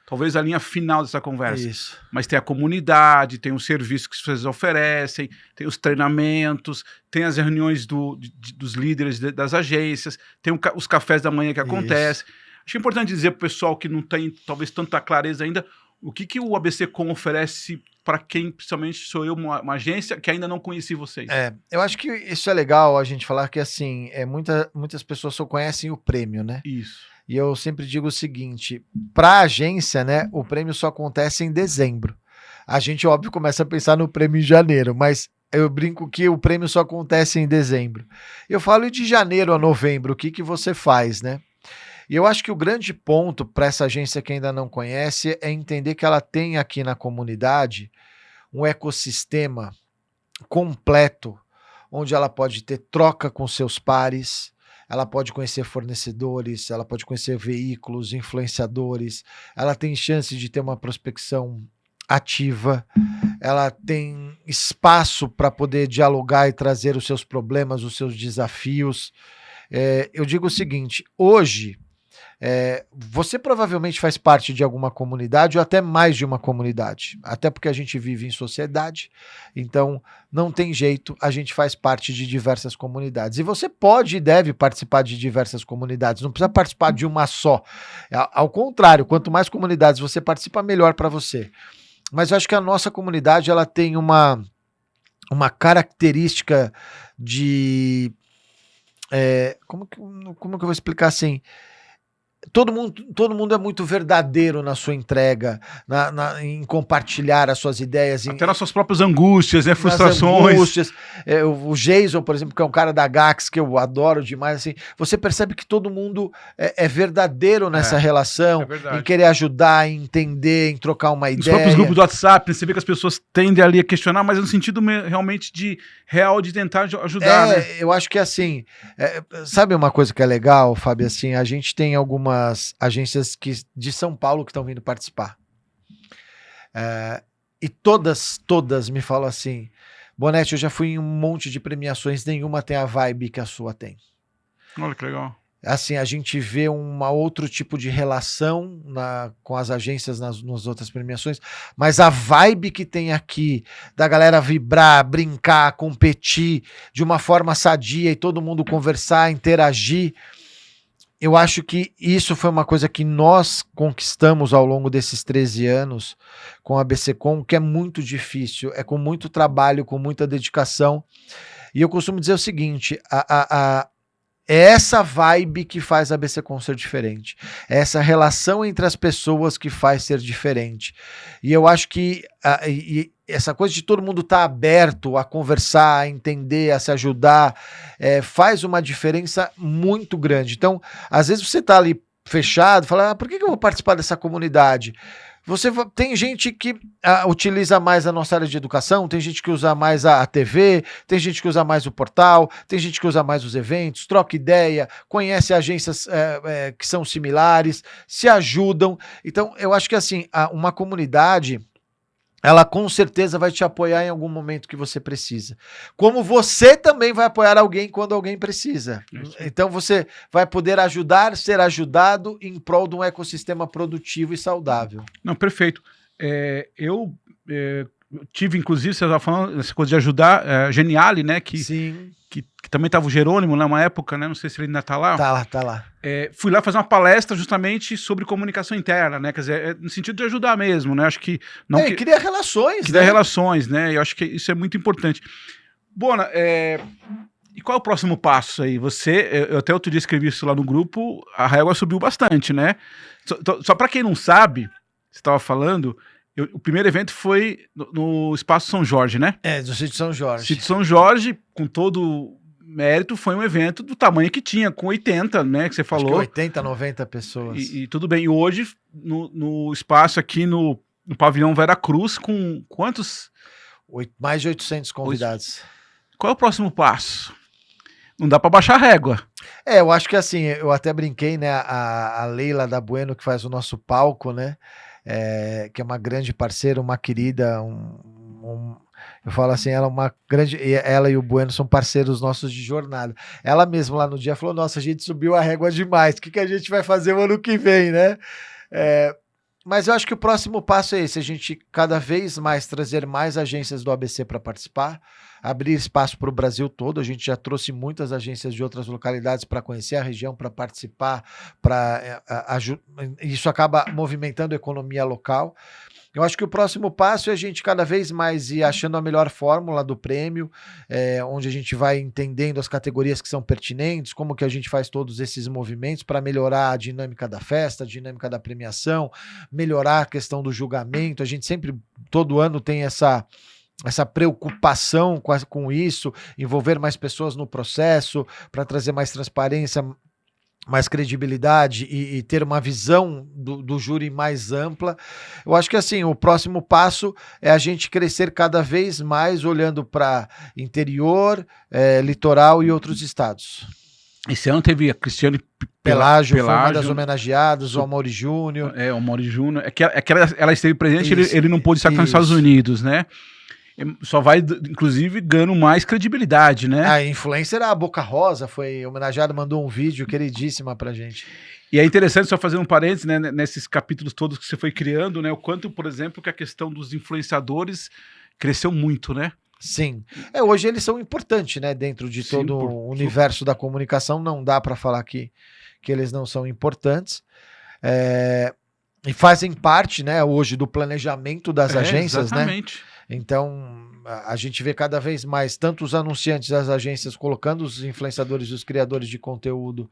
S1: talvez a linha final dessa conversa.
S2: Isso.
S1: Mas tem a comunidade, tem os serviços que vocês oferecem, tem os treinamentos, tem as reuniões dos líderes das agências, tem os cafés da manhã que acontecem. Acho importante dizer para o pessoal que não tem talvez tanta clareza ainda o que o ABC.com oferece para quem, principalmente sou eu, uma agência que ainda não conheci vocês.
S2: Eu acho que isso é legal a gente falar que assim, muitas pessoas só conhecem o prêmio, né?
S1: Isso.
S2: E eu sempre digo o seguinte, para a agência, né, o prêmio só acontece em dezembro. A gente, óbvio, começa a pensar no prêmio em janeiro, mas eu brinco que o prêmio só acontece em dezembro. Eu falo de janeiro a novembro, o que você faz, né? E eu acho que o grande ponto para essa agência que ainda não conhece é entender que ela tem aqui na comunidade um ecossistema completo, onde ela pode ter troca com seus pares, ela pode conhecer fornecedores, ela pode conhecer veículos, influenciadores, ela tem chance de ter uma prospecção ativa, ela tem espaço para poder dialogar e trazer os seus problemas, os seus desafios. Eu digo o seguinte, hoje, você provavelmente faz parte de alguma comunidade ou até mais de uma comunidade, até porque a gente vive em sociedade, então não tem jeito, a gente faz parte de diversas comunidades e você pode e deve participar de diversas comunidades, não precisa participar de uma só, ao contrário, quanto mais comunidades você participa, melhor para você. Mas eu acho que a nossa comunidade ela tem uma característica de como que eu vou explicar assim? Todo mundo é muito verdadeiro na sua entrega, em compartilhar as suas ideias.
S1: Até nas suas próprias angústias, frustrações.
S2: Angústias. O Jason, por exemplo, que é um cara da Gax, que eu adoro demais, assim, você percebe que todo mundo é verdadeiro nessa relação, em querer ajudar, em entender, em trocar uma ideia.
S1: Os próprios grupos do WhatsApp, você vê que as pessoas tendem ali a questionar, mas no sentido realmente de tentar ajudar, né?
S2: Eu acho que assim, sabe uma coisa que é legal, Fábio, assim, a gente tem algumas agências de São Paulo que estão vindo participar. E todas me falam assim, Bonete, eu já fui em um monte de premiações, nenhuma tem a vibe que a sua tem.
S1: Olha que legal.
S2: Assim, a gente vê outro tipo de relação com as agências nas outras premiações, mas a vibe que tem aqui, da galera vibrar, brincar, competir de uma forma sadia e todo mundo conversar, interagir, eu acho que isso foi uma coisa que nós conquistamos ao longo desses 13 anos com a ABC.com, que é muito difícil, é com muito trabalho, com muita dedicação. E eu costumo dizer o seguinte, é essa vibe que faz a ABC.com ser diferente. É essa relação entre as pessoas que faz ser diferente. E eu acho que essa coisa de todo mundo estar aberto a conversar, a entender, a se ajudar, faz uma diferença muito grande. Então, às vezes você está ali fechado, fala, por que eu vou participar dessa comunidade? Tem gente que utiliza mais a nossa área de educação, tem gente que usa mais a TV, tem gente que usa mais o portal, tem gente que usa mais os eventos, troca ideia, conhece agências que são similares, se ajudam. Então, eu acho que assim, uma comunidade, ela com certeza vai te apoiar em algum momento que você precisa. Como você também vai apoiar alguém quando alguém precisa. Então você vai poder ser ajudado em prol de um ecossistema produtivo e saudável.
S1: Não, perfeito. Eu tive, inclusive, você estava falando, essa coisa de ajudar, a Geniali, né?
S2: Sim.
S1: Que também estava o Jerônimo, né? Uma época, né? Não sei se ele ainda está lá.
S2: Tá lá.
S1: Fui lá fazer uma palestra justamente sobre comunicação interna, né? Quer dizer, no sentido de ajudar mesmo, né? Acho que não
S2: cria relações,
S1: cria relações, né? Eu acho que isso é muito importante. Bona, e qual é o próximo passo aí? Eu até outro dia escrevi isso lá no grupo, a régua subiu bastante, né? Só para quem não sabe, você estava falando, o primeiro evento foi no Espaço São Jorge, né?
S2: Do Sítio São Jorge.
S1: Sítio São Jorge, com todo mérito, foi um evento do tamanho que tinha, com 80, né, que você falou.
S2: Acho que 80, 90 pessoas.
S1: E tudo bem. E hoje, no espaço aqui no pavilhão Vera Cruz, com quantos?
S2: Mais de 800 convidados.
S1: Qual é o próximo passo? Não dá para baixar a régua.
S2: Eu acho que assim, eu até brinquei, né? A Leila da Bueno, que faz o nosso palco, né? Que é uma grande parceira, uma querida, eu falo assim, ela e o Bueno são parceiros nossos de jornada. Ela mesma lá no dia falou, nossa, a gente subiu a régua demais, o que a gente vai fazer o ano que vem, né? Mas eu acho que o próximo passo é esse, a gente cada vez mais trazer mais agências do ABC para participar, abrir espaço para o Brasil todo. A gente já trouxe muitas agências de outras localidades para conhecer a região, para participar, isso acaba movimentando a economia local. Eu acho que o próximo passo é a gente cada vez mais ir achando a melhor fórmula do prêmio, onde a gente vai entendendo as categorias que são pertinentes, como que a gente faz todos esses movimentos para melhorar a dinâmica da festa, a dinâmica da premiação, melhorar a questão do julgamento. A gente sempre, todo ano, tem essa preocupação com isso, envolver mais pessoas no processo, para trazer mais transparência, mais credibilidade e ter uma visão do júri mais ampla. Eu acho que assim, o próximo passo é a gente crescer cada vez mais olhando para interior, litoral e outros estados.
S1: Esse ano teve a Cristiane
S2: Pelágio foi uma das homenageadas, o Amaury Júnior.
S1: O Amaury Júnior. Ela esteve presente, ele não pôde estar nos Estados Unidos, né? Só vai, inclusive, ganhando mais credibilidade, né?
S2: A influencer, a Boca Rosa, foi homenageada, mandou um vídeo queridíssima pra gente.
S1: E é interessante, só fazer um parênteses, né, nesses capítulos todos que você foi criando, né? O quanto, por exemplo, que a questão dos influenciadores cresceu muito, né?
S2: Sim. Hoje eles são importantes, né? Dentro de todo o universo da comunicação, não dá para falar que eles não são importantes. E fazem parte, né, hoje do planejamento das agências,
S1: exatamente.
S2: Né? Então, a gente vê cada vez mais tanto os anunciantes das agências colocando os influenciadores e os criadores de conteúdo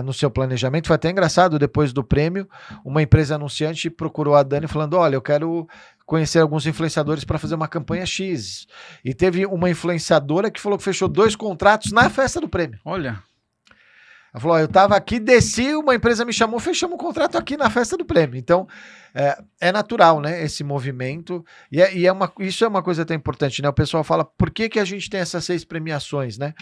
S2: no seu planejamento. Foi até engraçado, depois do prêmio, uma empresa anunciante procurou a Dani falando, olha, eu quero conhecer alguns influenciadores para fazer uma campanha X. E teve uma influenciadora que falou que fechou 2 contratos na festa do prêmio.
S1: Olha.
S2: Ela falou, eu tava aqui, desci, uma empresa me chamou, fechamos um contrato aqui na festa do prêmio. Então, é natural, né, esse movimento. E isso é uma coisa até importante, né? O pessoal fala, por que a gente tem essas 6 premiações, né?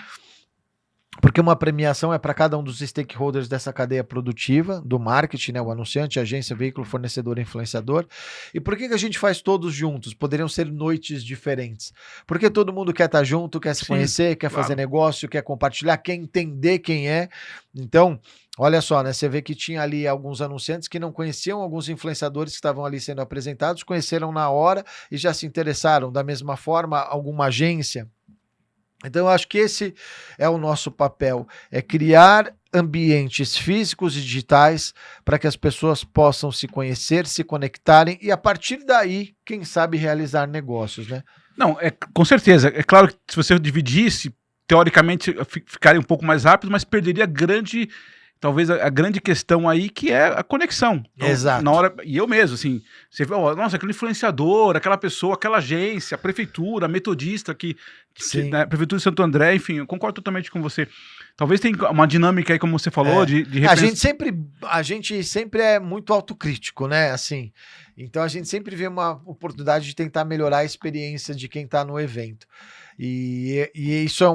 S2: Porque uma premiação é para cada um dos stakeholders dessa cadeia produtiva, do marketing, né, o anunciante, a agência, veículo, fornecedor, influenciador. E por que a gente faz todos juntos? Poderiam ser noites diferentes. Porque todo mundo quer estar junto, quer se conhecer, quer fazer negócio, quer compartilhar, quer entender quem é. Então, olha só, né? Você vê que tinha ali alguns anunciantes que não conheciam alguns influenciadores que estavam ali sendo apresentados, conheceram na hora e já se interessaram. Da mesma forma, alguma agência. Então, eu acho que esse é o nosso papel, é criar ambientes físicos e digitais para que as pessoas possam se conhecer, se conectarem e, a partir daí, quem sabe, realizar negócios, né?
S1: Não, com certeza. É claro que se você dividisse, teoricamente, ficaria um pouco mais rápido, mas perderia talvez a grande questão aí, que é a conexão. Então,
S2: exato.
S1: Na hora, e eu mesmo, assim, você vê, nossa, aquele influenciador, aquela pessoa, aquela agência, a prefeitura, a metodista, né, Prefeitura de Santo André, enfim, eu concordo totalmente com você. Talvez tenha uma dinâmica aí, como você falou, de
S2: a gente sempre é muito autocrítico, né, assim, então a gente sempre vê uma oportunidade de tentar melhorar a experiência de quem está no evento, e isso é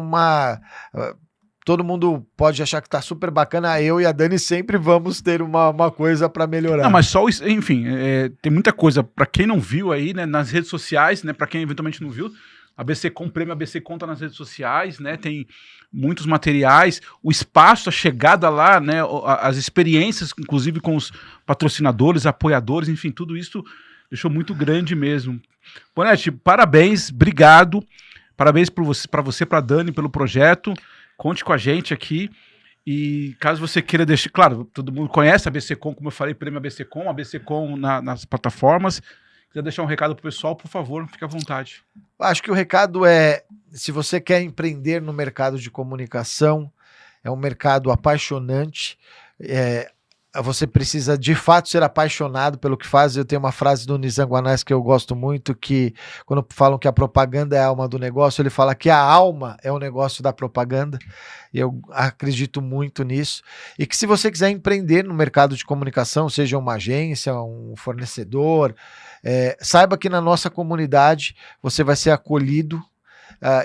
S2: todo mundo pode achar que tá super bacana, eu e a Dani sempre vamos ter uma coisa para melhorar.
S1: Não, mas só isso, enfim, tem muita coisa para quem não viu aí, né, nas redes sociais, né, para quem eventualmente não viu, o prêmio ABC conta nas redes sociais, né, tem muitos materiais, o espaço, a chegada lá, né, as experiências, inclusive com os patrocinadores, apoiadores, enfim, tudo isso deixou muito grande mesmo. Bonetti, parabéns, obrigado, parabéns para você, para Dani, pelo projeto. Conte com a gente aqui e caso você queira deixar... Claro, todo mundo conhece a ABCcom, como eu falei, prêmio ABCcom nas plataformas. Se quiser deixar um recado pro pessoal, por favor, fique à vontade.
S2: Acho que o recado é, se você quer empreender no mercado de comunicação, é um mercado apaixonante, você precisa de fato ser apaixonado pelo que faz. Eu tenho uma frase do Nizam Guanais que eu gosto muito, que quando falam que a propaganda é a alma do negócio, ele fala que a alma é o negócio da propaganda. Eu acredito muito nisso. E que se você quiser empreender no mercado de comunicação, seja uma agência, um fornecedor, saiba que na nossa comunidade você vai ser acolhido,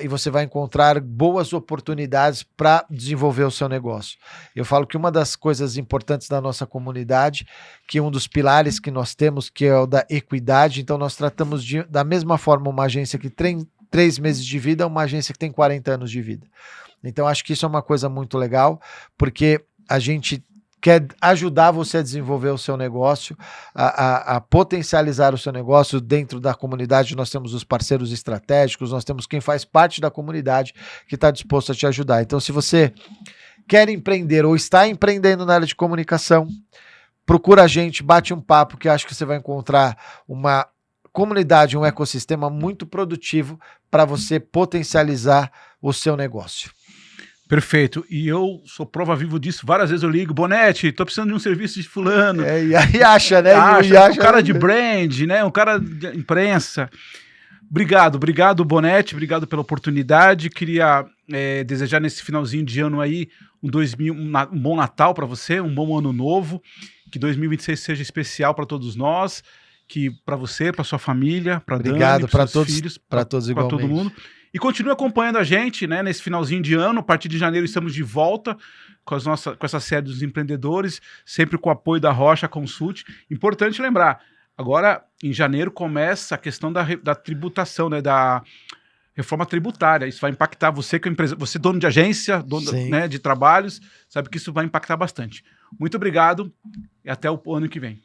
S2: e você vai encontrar boas oportunidades para desenvolver o seu negócio. Eu falo que uma das coisas importantes da nossa comunidade, que um dos pilares que nós temos, que é o da equidade, então nós tratamos da mesma forma uma agência que tem 3 meses de vida, uma agência que tem 40 anos de vida. Então acho que isso é uma coisa muito legal, porque a gente quer ajudar você a desenvolver o seu negócio, a potencializar o seu negócio. Dentro da comunidade nós temos os parceiros estratégicos, nós temos quem faz parte da comunidade que está disposto a te ajudar. Então, se você quer empreender ou está empreendendo na área de comunicação, procura a gente, bate um papo, que acho que você vai encontrar uma comunidade, um ecossistema muito produtivo para você potencializar o seu negócio.
S1: Perfeito. E eu sou prova viva disso. Várias vezes eu ligo, Bonetti, tô precisando de um serviço de fulano.
S2: E aí acha, né?
S1: Acha, um cara de brand, né? Um cara de imprensa. Obrigado, Bonetti. Obrigado pela oportunidade. Queria desejar nesse finalzinho de ano aí um bom Natal para você, um bom ano novo. Que 2026 seja especial para todos nós. Que para você, para sua família, para Dani, para seus filhos, para todos igualmente. Para todo mundo. E continue acompanhando a gente, né, nesse finalzinho de ano. A partir de janeiro estamos de volta com essa série dos empreendedores, sempre com o apoio da Rocha Consult. Importante lembrar, agora em janeiro começa a questão da tributação, né, da reforma tributária. Isso vai impactar você, que é empresa, você dono de agência, dono, né, de trabalhos, sabe que isso vai impactar bastante. Muito obrigado e até o ano que vem.